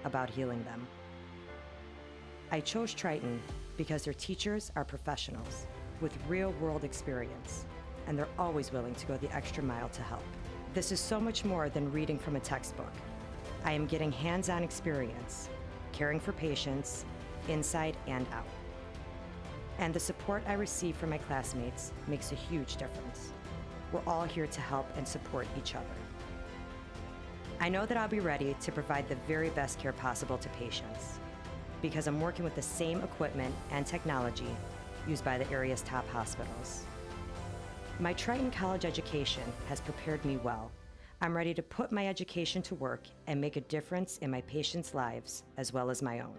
[SPEAKER 5] about healing them. I chose Triton because their teachers are professionals with real-world experience, and they're always willing to go the extra mile to help. This is so much more than reading from a textbook. I am getting hands-on experience, caring for patients, inside and out. And the support I receive from my classmates makes a huge difference. We're all here to help and support each other. I know that I'll be ready to provide the very best care possible to patients because I'm working with the same equipment and technology used by the area's top hospitals. My Triton College education has prepared me well. I'm ready to put my education to work and make a difference in my patients' lives as well as my own.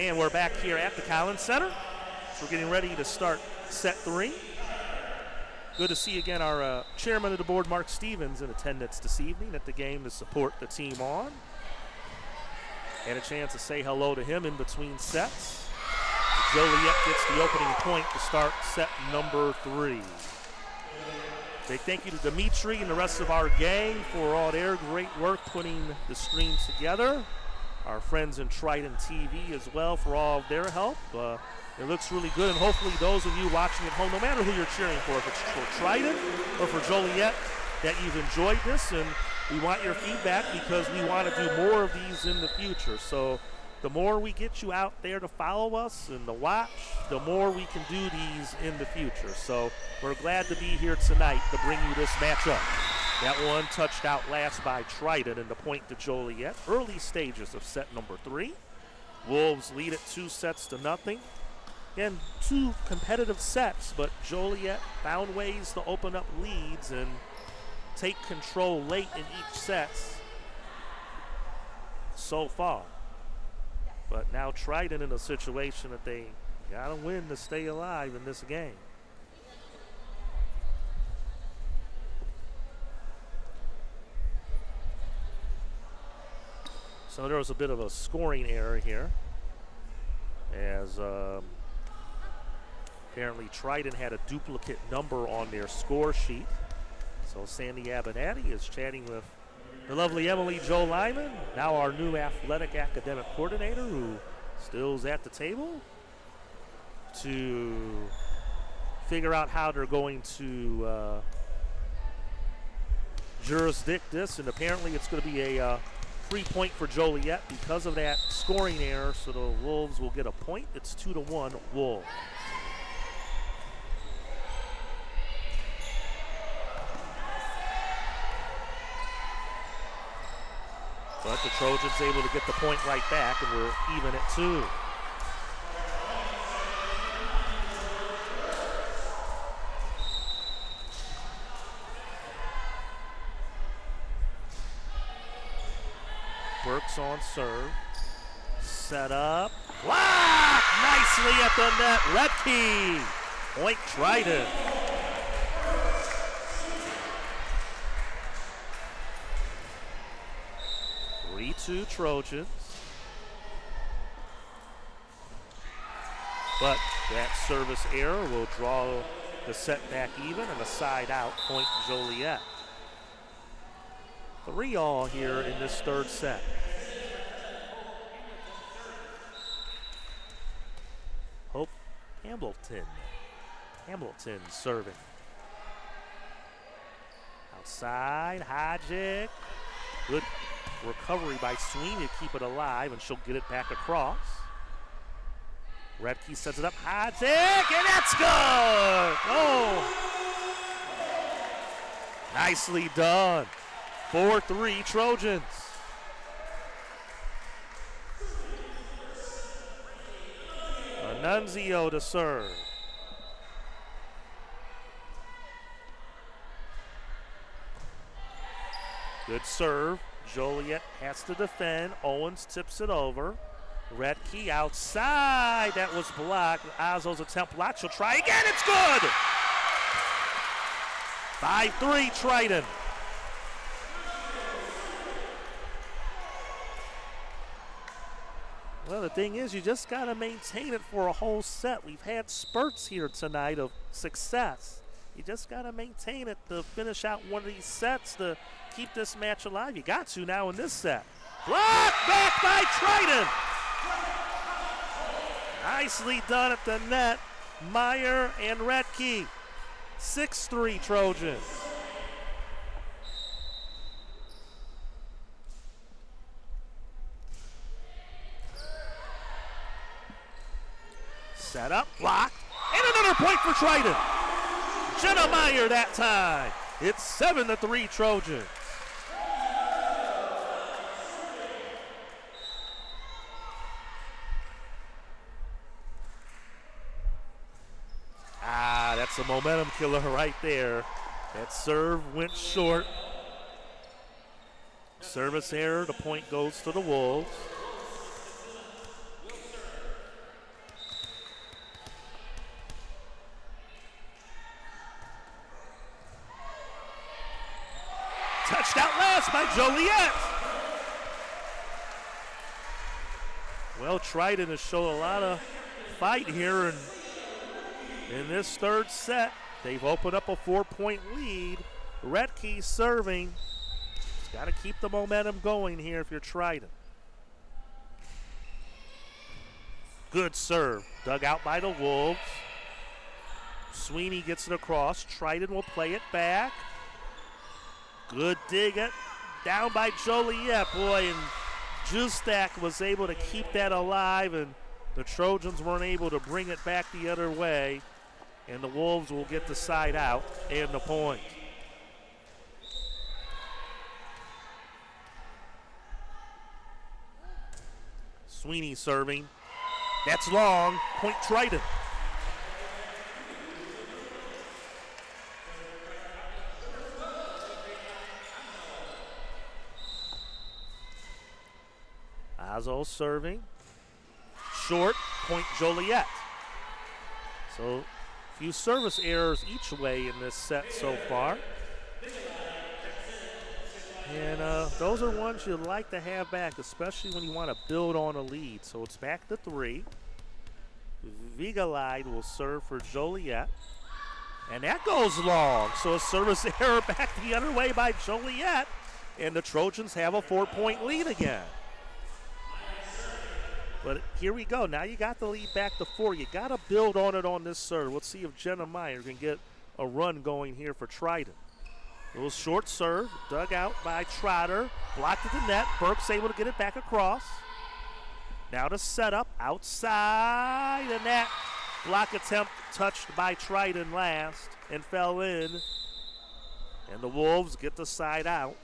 [SPEAKER 3] And we're back here at the Collins Center. So we're getting ready to start set 3. Good to see again our chairman of the board, Mark Stevens, in attendance this evening at the game to support the team on. Had a chance to say hello to him in between sets. Joliet gets the opening point to start set number 3. Big thank you to Dimitri and the rest of our gang for all their great work putting the stream together. Our friends in Triton TV as well for all of their help. It looks really good, and hopefully those of you watching at home, no matter who you're cheering for, if it's for Triton or for Joliet, that you've enjoyed this, and we want your feedback because we want to do more of these in the future. So the more we get you out there to follow us and to watch, the more we can do these in the future. So we're glad to be here tonight to bring you this matchup. That one touched out last by Triton, and the point to Joliet. Early stages of set number 3. Wolves lead it 2-0. Again, 2 competitive sets, but Joliet found ways to open up leads and take control late in each set so far. But now Triton in a situation that they gotta win to stay alive in this game. So there was a bit of a scoring error here, as apparently Triton had a duplicate number on their score sheet. So Sandy Abernathy is chatting with the lovely Emily Jo Lyman, now our new athletic academic coordinator, who still is at the table, to figure out how they're going to jurisdict this. And apparently it's going to be a free point for Joliet because of that scoring error, so the Wolves will get a point. It's 2-1 Wolves. But the Trojans able to get the point right back, and we're even at 2. Burks on serve. Set up. Block! Nicely at the net. Redkey. Point Triton. Two Trojans, but that service error will draw the set back even and a side out, point Joliet. 3-all here in this third set. Hope Hamilton serving. Outside, Hodgick. Good recovery by Sweeney to keep it alive, and she'll get it back across. Redkey sets it up. Hodgick, and that's good! Oh! Nicely done. 4-3 Trojans. Annunzio to serve. Good serve. Joliet has to defend. Owens tips it over. Redkey outside. That was blocked. Azzo's attempt blocked. She'll try again. It's good. 5-3 Triton. Well, the thing is, you just got to maintain it for a whole set. We've had spurts here tonight of success. You just got to maintain it to finish out one of these sets to keep this match alive. You got to now in this set. Blocked back by Triton. Nicely done at the net. Meyer and Redkey. 6-3 Trojans. Set up, blocked, and another point for Triton. Jenna Meyer that time. It's 7-3 Trojans. That's a momentum killer right there. That serve went short. Service error, the point goes to the Wolves. touched out last by Joliet. Well, Triton has shown a lot of fight here in this third set. They've opened up a 4-point lead. Retke serving. Got to keep the momentum going here if you're Triton. Good serve. Dug out by the Wolves. Sweeney gets it across. Triton will play it back. Good dig it. Down by Joliet. Boy, and Justak was able to keep that alive, and the Trojans weren't able to bring it back the other way. And the Wolves will get the side out and the point. Sweeney serving. That's long. Point Triton. Azo serving. Short. Point Joliet. So a few service errors each way in this set so far. And those are ones you'd like to have back, especially when you want to build on a lead. So it's back to 3. Vigalide will serve for Joliet. And that goes long. So a service error back the other way by Joliet. And the Trojans have a 4-point lead again. But here we go. Now you got the lead back to 4. You got to build on it on this serve. Let's see if Jenna Meyer can get a run going here for Triton. A little short serve, dug out by Trotter, blocked at the net. Burke's able to get it back across. Now to set up outside, and that block attempt touched by Triton last and fell in. And the Wolves get the side out.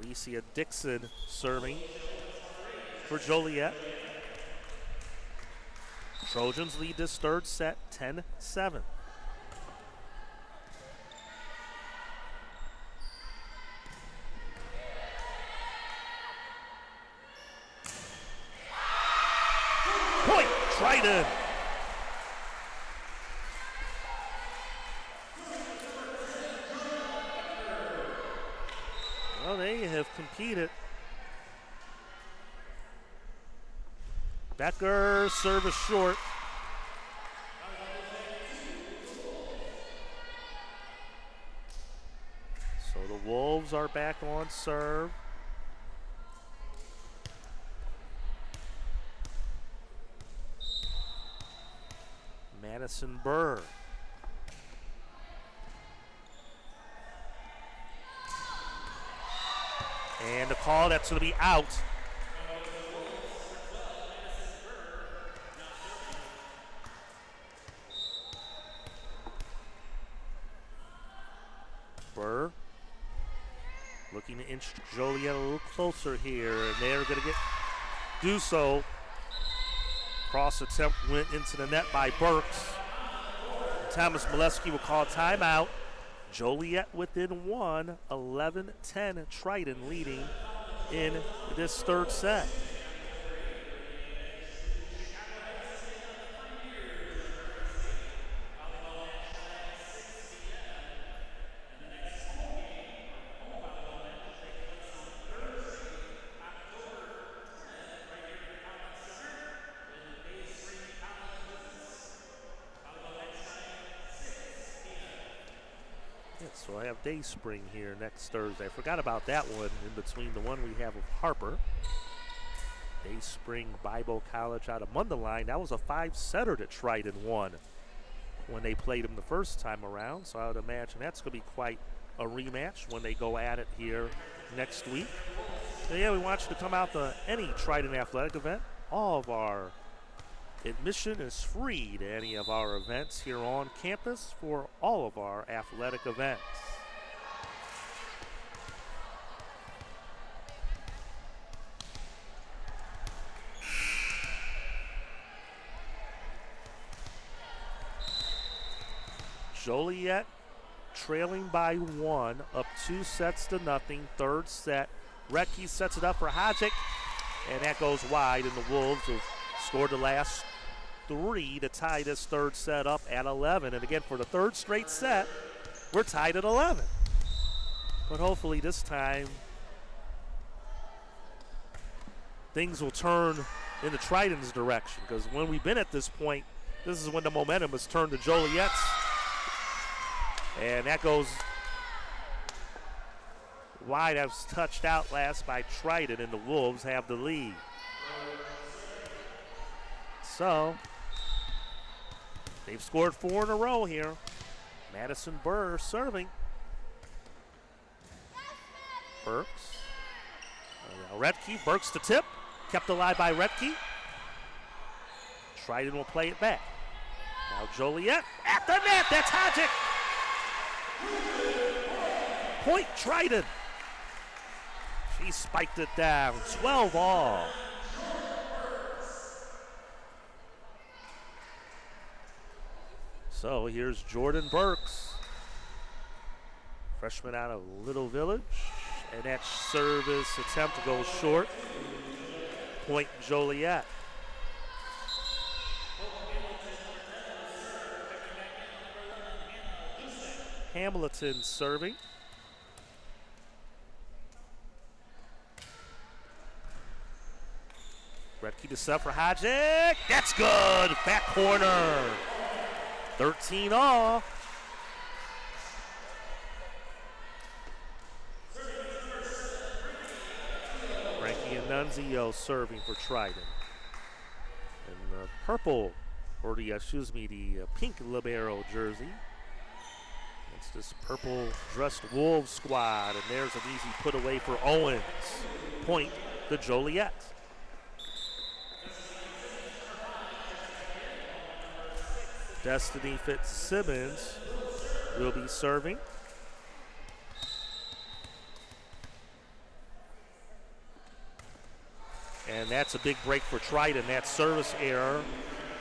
[SPEAKER 3] Alicia Dixon serving for Joliet. Trojans lead this third set 10-7. Point, Triton. Well, they have competed. Becker, service short. So the Wolves are back on serve. Madison Burr. And the call, that's going to be out. Burr looking to inch Joliet a little closer here, and they're going to do so. Cross attempt went into the net by Burks. Thomas Molesky will call timeout. Joliet within 1, 11-10, Triton leading in this third set. So I have Day Spring here next Thursday. I forgot about that one in between the one we have of Harper. Day Spring Bible College out of Mundelein. That was a 5-setter that Triton won when they played them the first time around. So I would imagine that's going to be quite a rematch when they go at it here next week. So yeah, we want you to come out to any Triton athletic event. All of our admission is free to any of our events here on campus for all of our athletic events. Joliet trailing by 1, up 2-0. Third set. Recke sets it up for Hodgick, and that goes wide, and the Wolves have scored the last three to tie this third set up at 11. And again, for the third straight set, we're tied at 11. But hopefully this time things will turn in the Triton's direction, because when we've been at this point, this is when the momentum has turned to Joliet's. And that goes wide. That was touched out last by Triton, and the Wolves have the lead. So they've scored 4 in a row here. Madison Burr serving. Burks. Now Redke, Burks to tip. Kept alive by Redke. Triton will play it back. Now Joliet at the net. That's Hodgick. Point Triton. She spiked it down. 12 all. So here's Jordan Burks, freshman out of Little Village, and that service attempt goes short. Point Joliet. Hamilton serving. Redke to sub for Hodgick. That's good. Back corner. 13 all. Frankie Annunzio serving for Triton. And the purple, or the pink libero jersey. It's this purple dressed Wolves squad, and there's an easy put away for Owens. Point to Joliet. Destiny Fitzsimmons will be serving. And that's a big break for Triton. That service error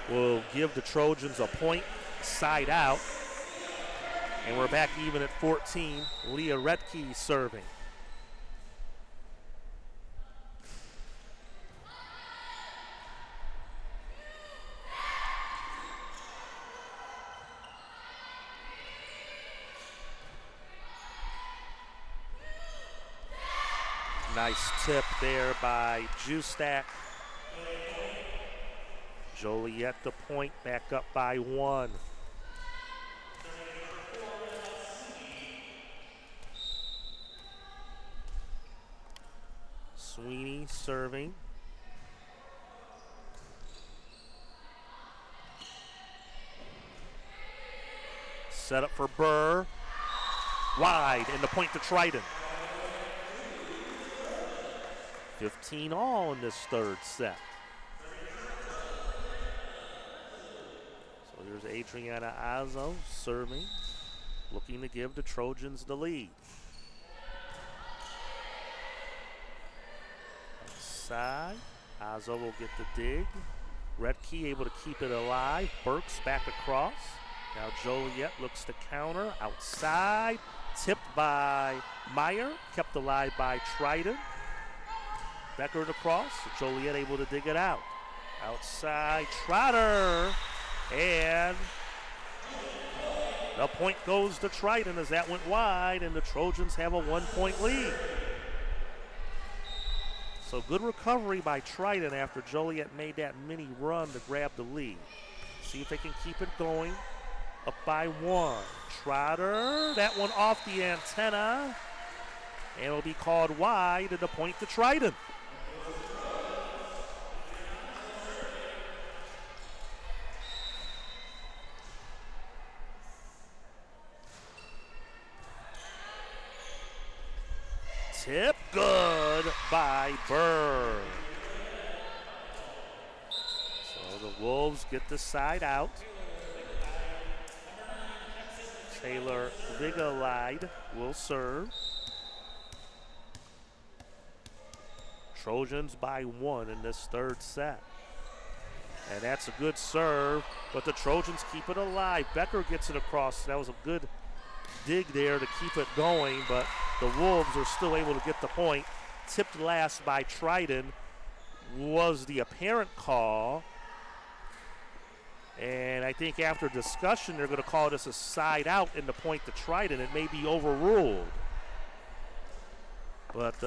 [SPEAKER 3] will give the Trojans a point, side out. And we're back even at 14. Leah Redke serving. Nice tip there by Justak. Joliet the point, back up by 1. Sweeney serving. Set up for Burr. Wide, and the point to Triton. 15 all in this third set. So here's Adriana Azzo serving, looking to give the Trojans the lead. Outside, Azzo will get the dig. Redke able to keep it alive. Burks back across. Now Joliet looks to counter. Outside, tipped by Meyer, kept alive by Triton. Becker to cross. Joliet able to dig it out. Outside, Trotter. And the point goes to Triton as that went wide, and the Trojans have a 1-point lead. So good recovery by Triton after Joliet made that mini run to grab the lead. See if they can keep it going. Up by 1. Trotter, that one off the antenna. And it'll be called wide, and the point to Triton. Tip good by Burr. So the Wolves get the side out. Taylor Vigalide will serve. Trojans by 1 in this third set. And that's a good serve, but the Trojans keep it alive. Becker gets it across. That was a good dig there to keep it going, but the Wolves are still able to get the point. Tipped last by Triton was the apparent call. And I think after discussion, they're going to call this a side out in the point to Triton. It may be overruled. But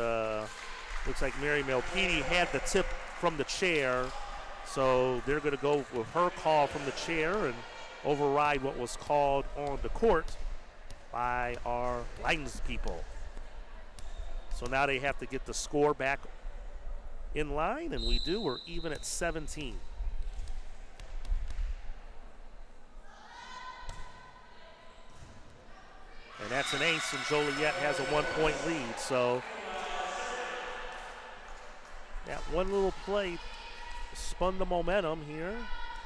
[SPEAKER 3] looks like Mary Melpini had the tip from the chair. So they're going to go with her call from the chair and override what was called on the court by our linespeople. So now they have to get the score back in line, and we do. We're even at 17. And that's an ace, and Joliet has a 1-point lead. So that one little play spun the momentum here.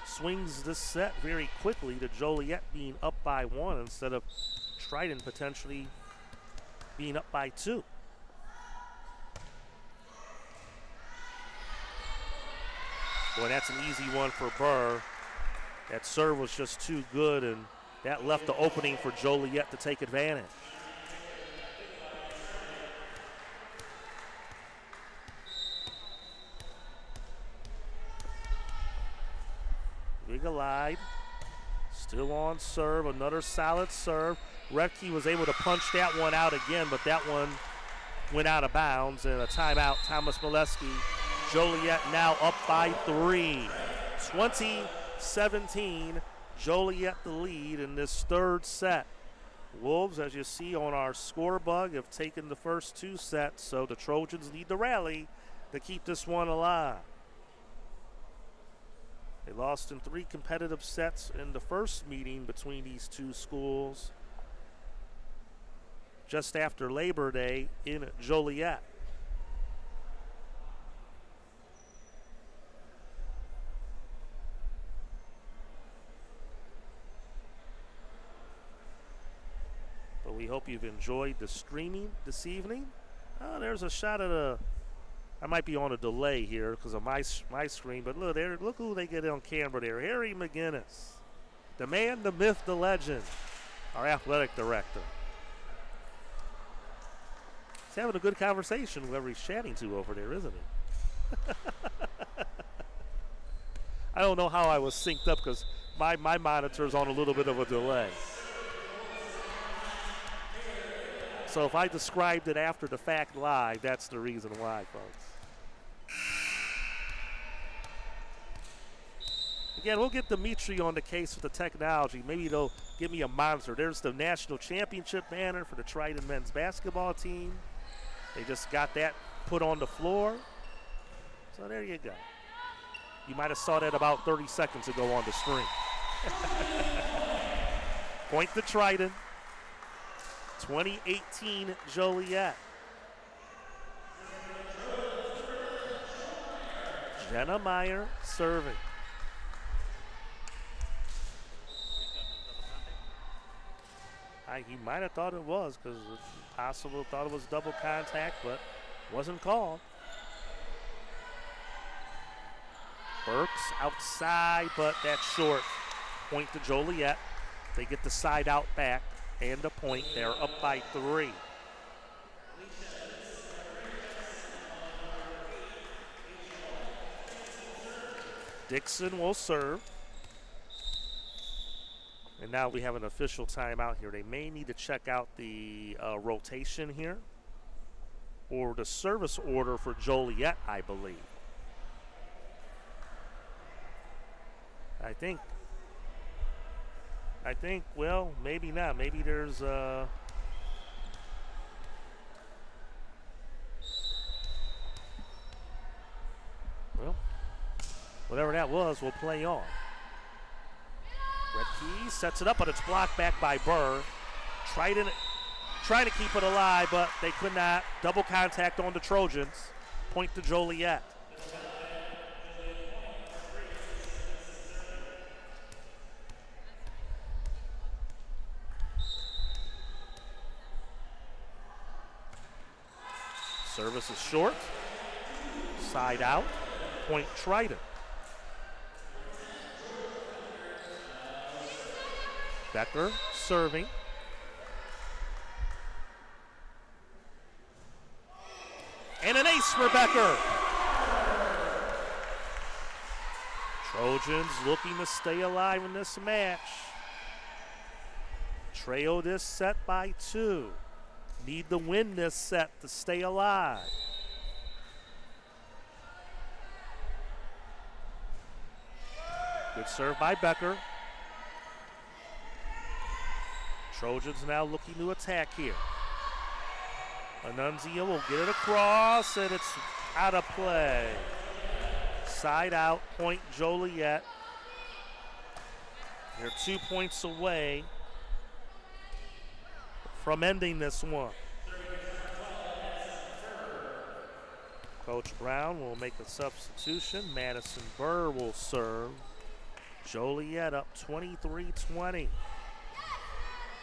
[SPEAKER 3] Swings this set very quickly to Joliet being up by 1 instead of Triton potentially being up by 2. Boy, that's an easy one for Burr. That serve was just too good, and that left the opening for Joliet to take advantage. Rigalide still on serve, another solid serve. Retke was able to punch that one out again, but that one went out of bounds, and a timeout, Thomas Molesky. Joliet now up by 3. 20-17, Joliet the lead in this third set. Wolves, as you see on our score bug, have taken the first 2 sets, so the Trojans need to rally to keep this one alive. They lost in 3 competitive sets in the first meeting between these 2 schools just after Labor Day in Joliet. But we hope you've enjoyed the streaming this evening. There's a shot of I might be on a delay here because of my screen, but look there, look who they get on camera there. Harry McGinnis, the man, the myth, the legend, our athletic director. He's having a good conversation with whoever he's chatting to over there, isn't he? I don't know how I was synced up because my monitor's on a little bit of a delay. So if I described it after the fact live, that's the reason why, folks. Again, we'll get Dimitri on the case with the technology. Maybe they'll give me a monitor. There's the national championship banner for the Triton men's basketball team. They just got that put on the floor. So there you go. You might have saw that about 30 seconds ago on the stream. Point to Triton. 2018 Joliet. Jenna Meyer serving. He might have thought it was because it's possible, thought it was double contact, but wasn't called. Burks outside, but that's short. Point to Joliet. They get the side out back and a point. They're up by 3. Dixon will serve. And now we have an official timeout here. They may need to check out the rotation here or the service order for Joliet, I believe. I think, well, maybe not. Maybe there's well, whatever that was, we'll play on. Retke sets it up, but it's blocked back by Burr. Triton trying to keep it alive, but they could not. Double contact on the Trojans. Point to Joliet. Service is short. Side out. Point Triton. Becker serving. And an ace for Becker. Trojans looking to stay alive in this match. Trail this set by 2. Need to win this set to stay alive. Good serve by Becker. Trojans now looking to attack here. Annunzio will get it across, and it's out of play. Side out, point Joliet. They're 2 points away from ending this one. Coach Brown will make a substitution. Madison Burr will serve. Joliet up 23-20.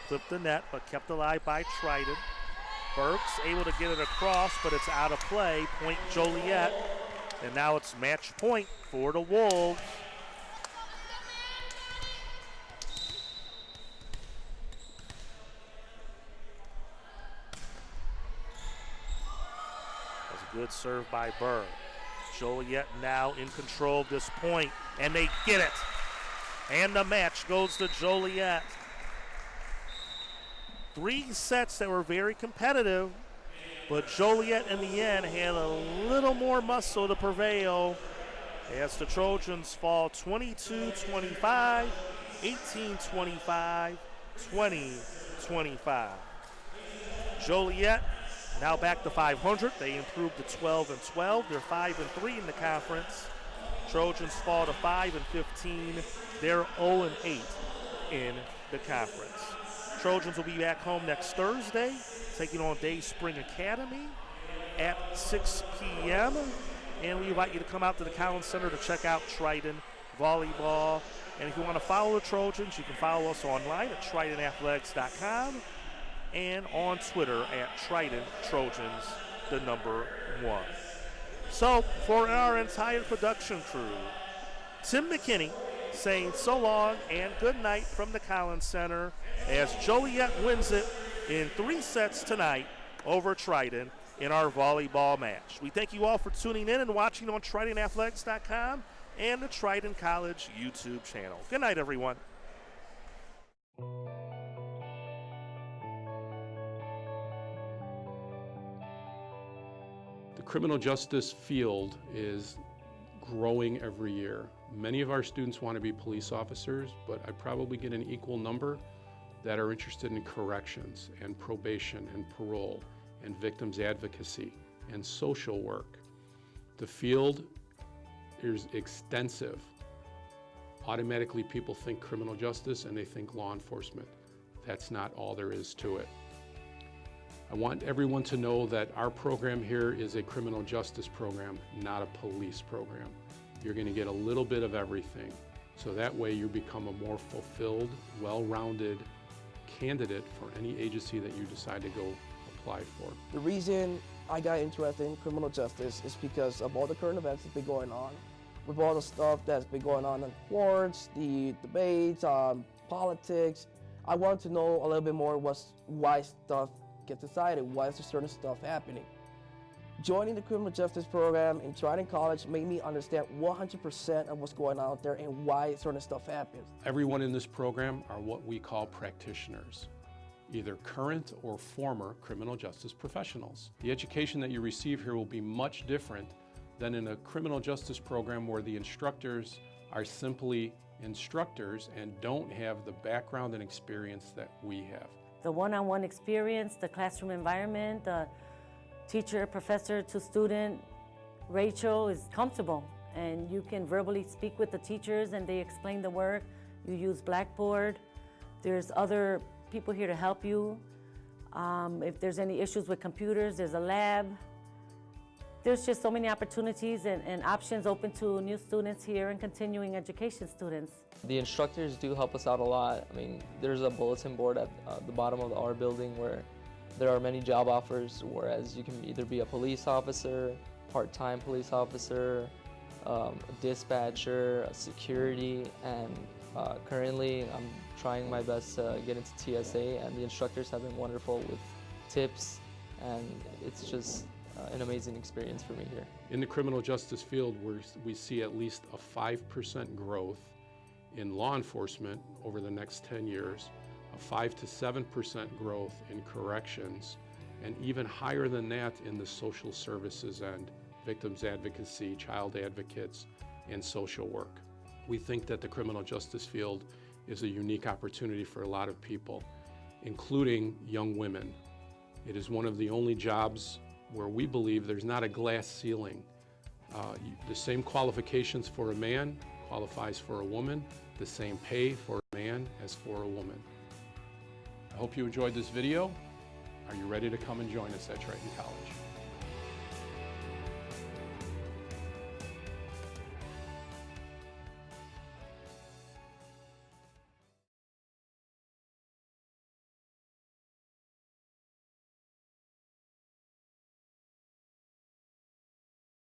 [SPEAKER 3] Clipped the net, but kept alive by Triton. Burks able to get it across, but it's out of play. Point Joliet. And now it's match point for the Wolves. That's a good serve by Burr. Joliet now in control of this point, and they get it. And the match goes to Joliet. 3 sets that were very competitive, but Joliet in the end had a little more muscle to prevail as the Trojans fall 22-25, 18-25, 20-25. Joliet now back to 500. They improved to 12-12. They're 5-3 in the conference. Trojans fall to 5-15. They're 0-8 in the conference. Trojans will be back home next Thursday, taking on Day Spring Academy at 6 p.m. And we invite you to come out to the Collins Center to check out Triton Volleyball. And if you want to follow the Trojans, you can follow us online at TritonAthletics.com and on Twitter at Triton Trojans, the number 1. So for our entire production crew, Tim McKinney saying so long and good night from the Collins Center as Joliet wins it in 3 sets tonight over Triton in our volleyball match. We thank you all for tuning in and watching on TritonAthletics.com and the Triton College YouTube channel. Good night, everyone.
[SPEAKER 6] The criminal justice field is growing every year. Many of our students want to be police officers, but I probably get an equal number that are interested in corrections and probation and parole and victims advocacy and social work. The field is extensive. Automatically people think criminal justice and they think law enforcement. That's not all there is to it. I want everyone to know that our program here is a criminal justice program, not a police program. You're going to get a little bit of everything. So that way you become a more fulfilled, well-rounded candidate for any agency that you decide to go apply for.
[SPEAKER 7] The reason I got interested in criminal justice is because of all the current events that's been going on. With all the stuff that's been going on in courts, the debates, politics, I wanted to know a little bit more why stuff gets decided, why is there certain stuff happening. Joining the criminal justice program in Triton College made me understand 100% of what's going on out there and why certain stuff happens.
[SPEAKER 6] Everyone in this program are what we call practitioners, either current or former criminal justice professionals. The education that you receive here will be much different than in a criminal justice program where the instructors are simply instructors and don't have the background and experience that we have.
[SPEAKER 8] The one-on-one experience, the classroom environment, the teacher, professor to student ratio is comfortable, and you can verbally speak with the teachers and they explain the work. You use Blackboard. There's other people here to help you. If there's any issues with computers, there's a lab. There's just so many opportunities and options open to new students here and continuing education students.
[SPEAKER 9] The instructors do help us out a lot. I mean, there's a bulletin board at the bottom of our building where there are many job offers, whereas you can either be a police officer, part-time police officer, a dispatcher, a security, and currently I'm trying my best to get into TSA, and the instructors have been wonderful with tips, and it's just an amazing experience for me here.
[SPEAKER 6] In the criminal justice field, we see at least a 5% growth in law enforcement over the next 10 years, a 5 to 7% growth in corrections, and even higher than that in the social services end, victims advocacy, child advocates, and social work. We think that the criminal justice field is a unique opportunity for a lot of people, including young women. It is one of the only jobs where we believe there's not a glass ceiling. The same qualifications for a man qualifies for a woman, the same pay for a man as for a woman. I hope you enjoyed this video. Are you ready to come and join us at Triton College?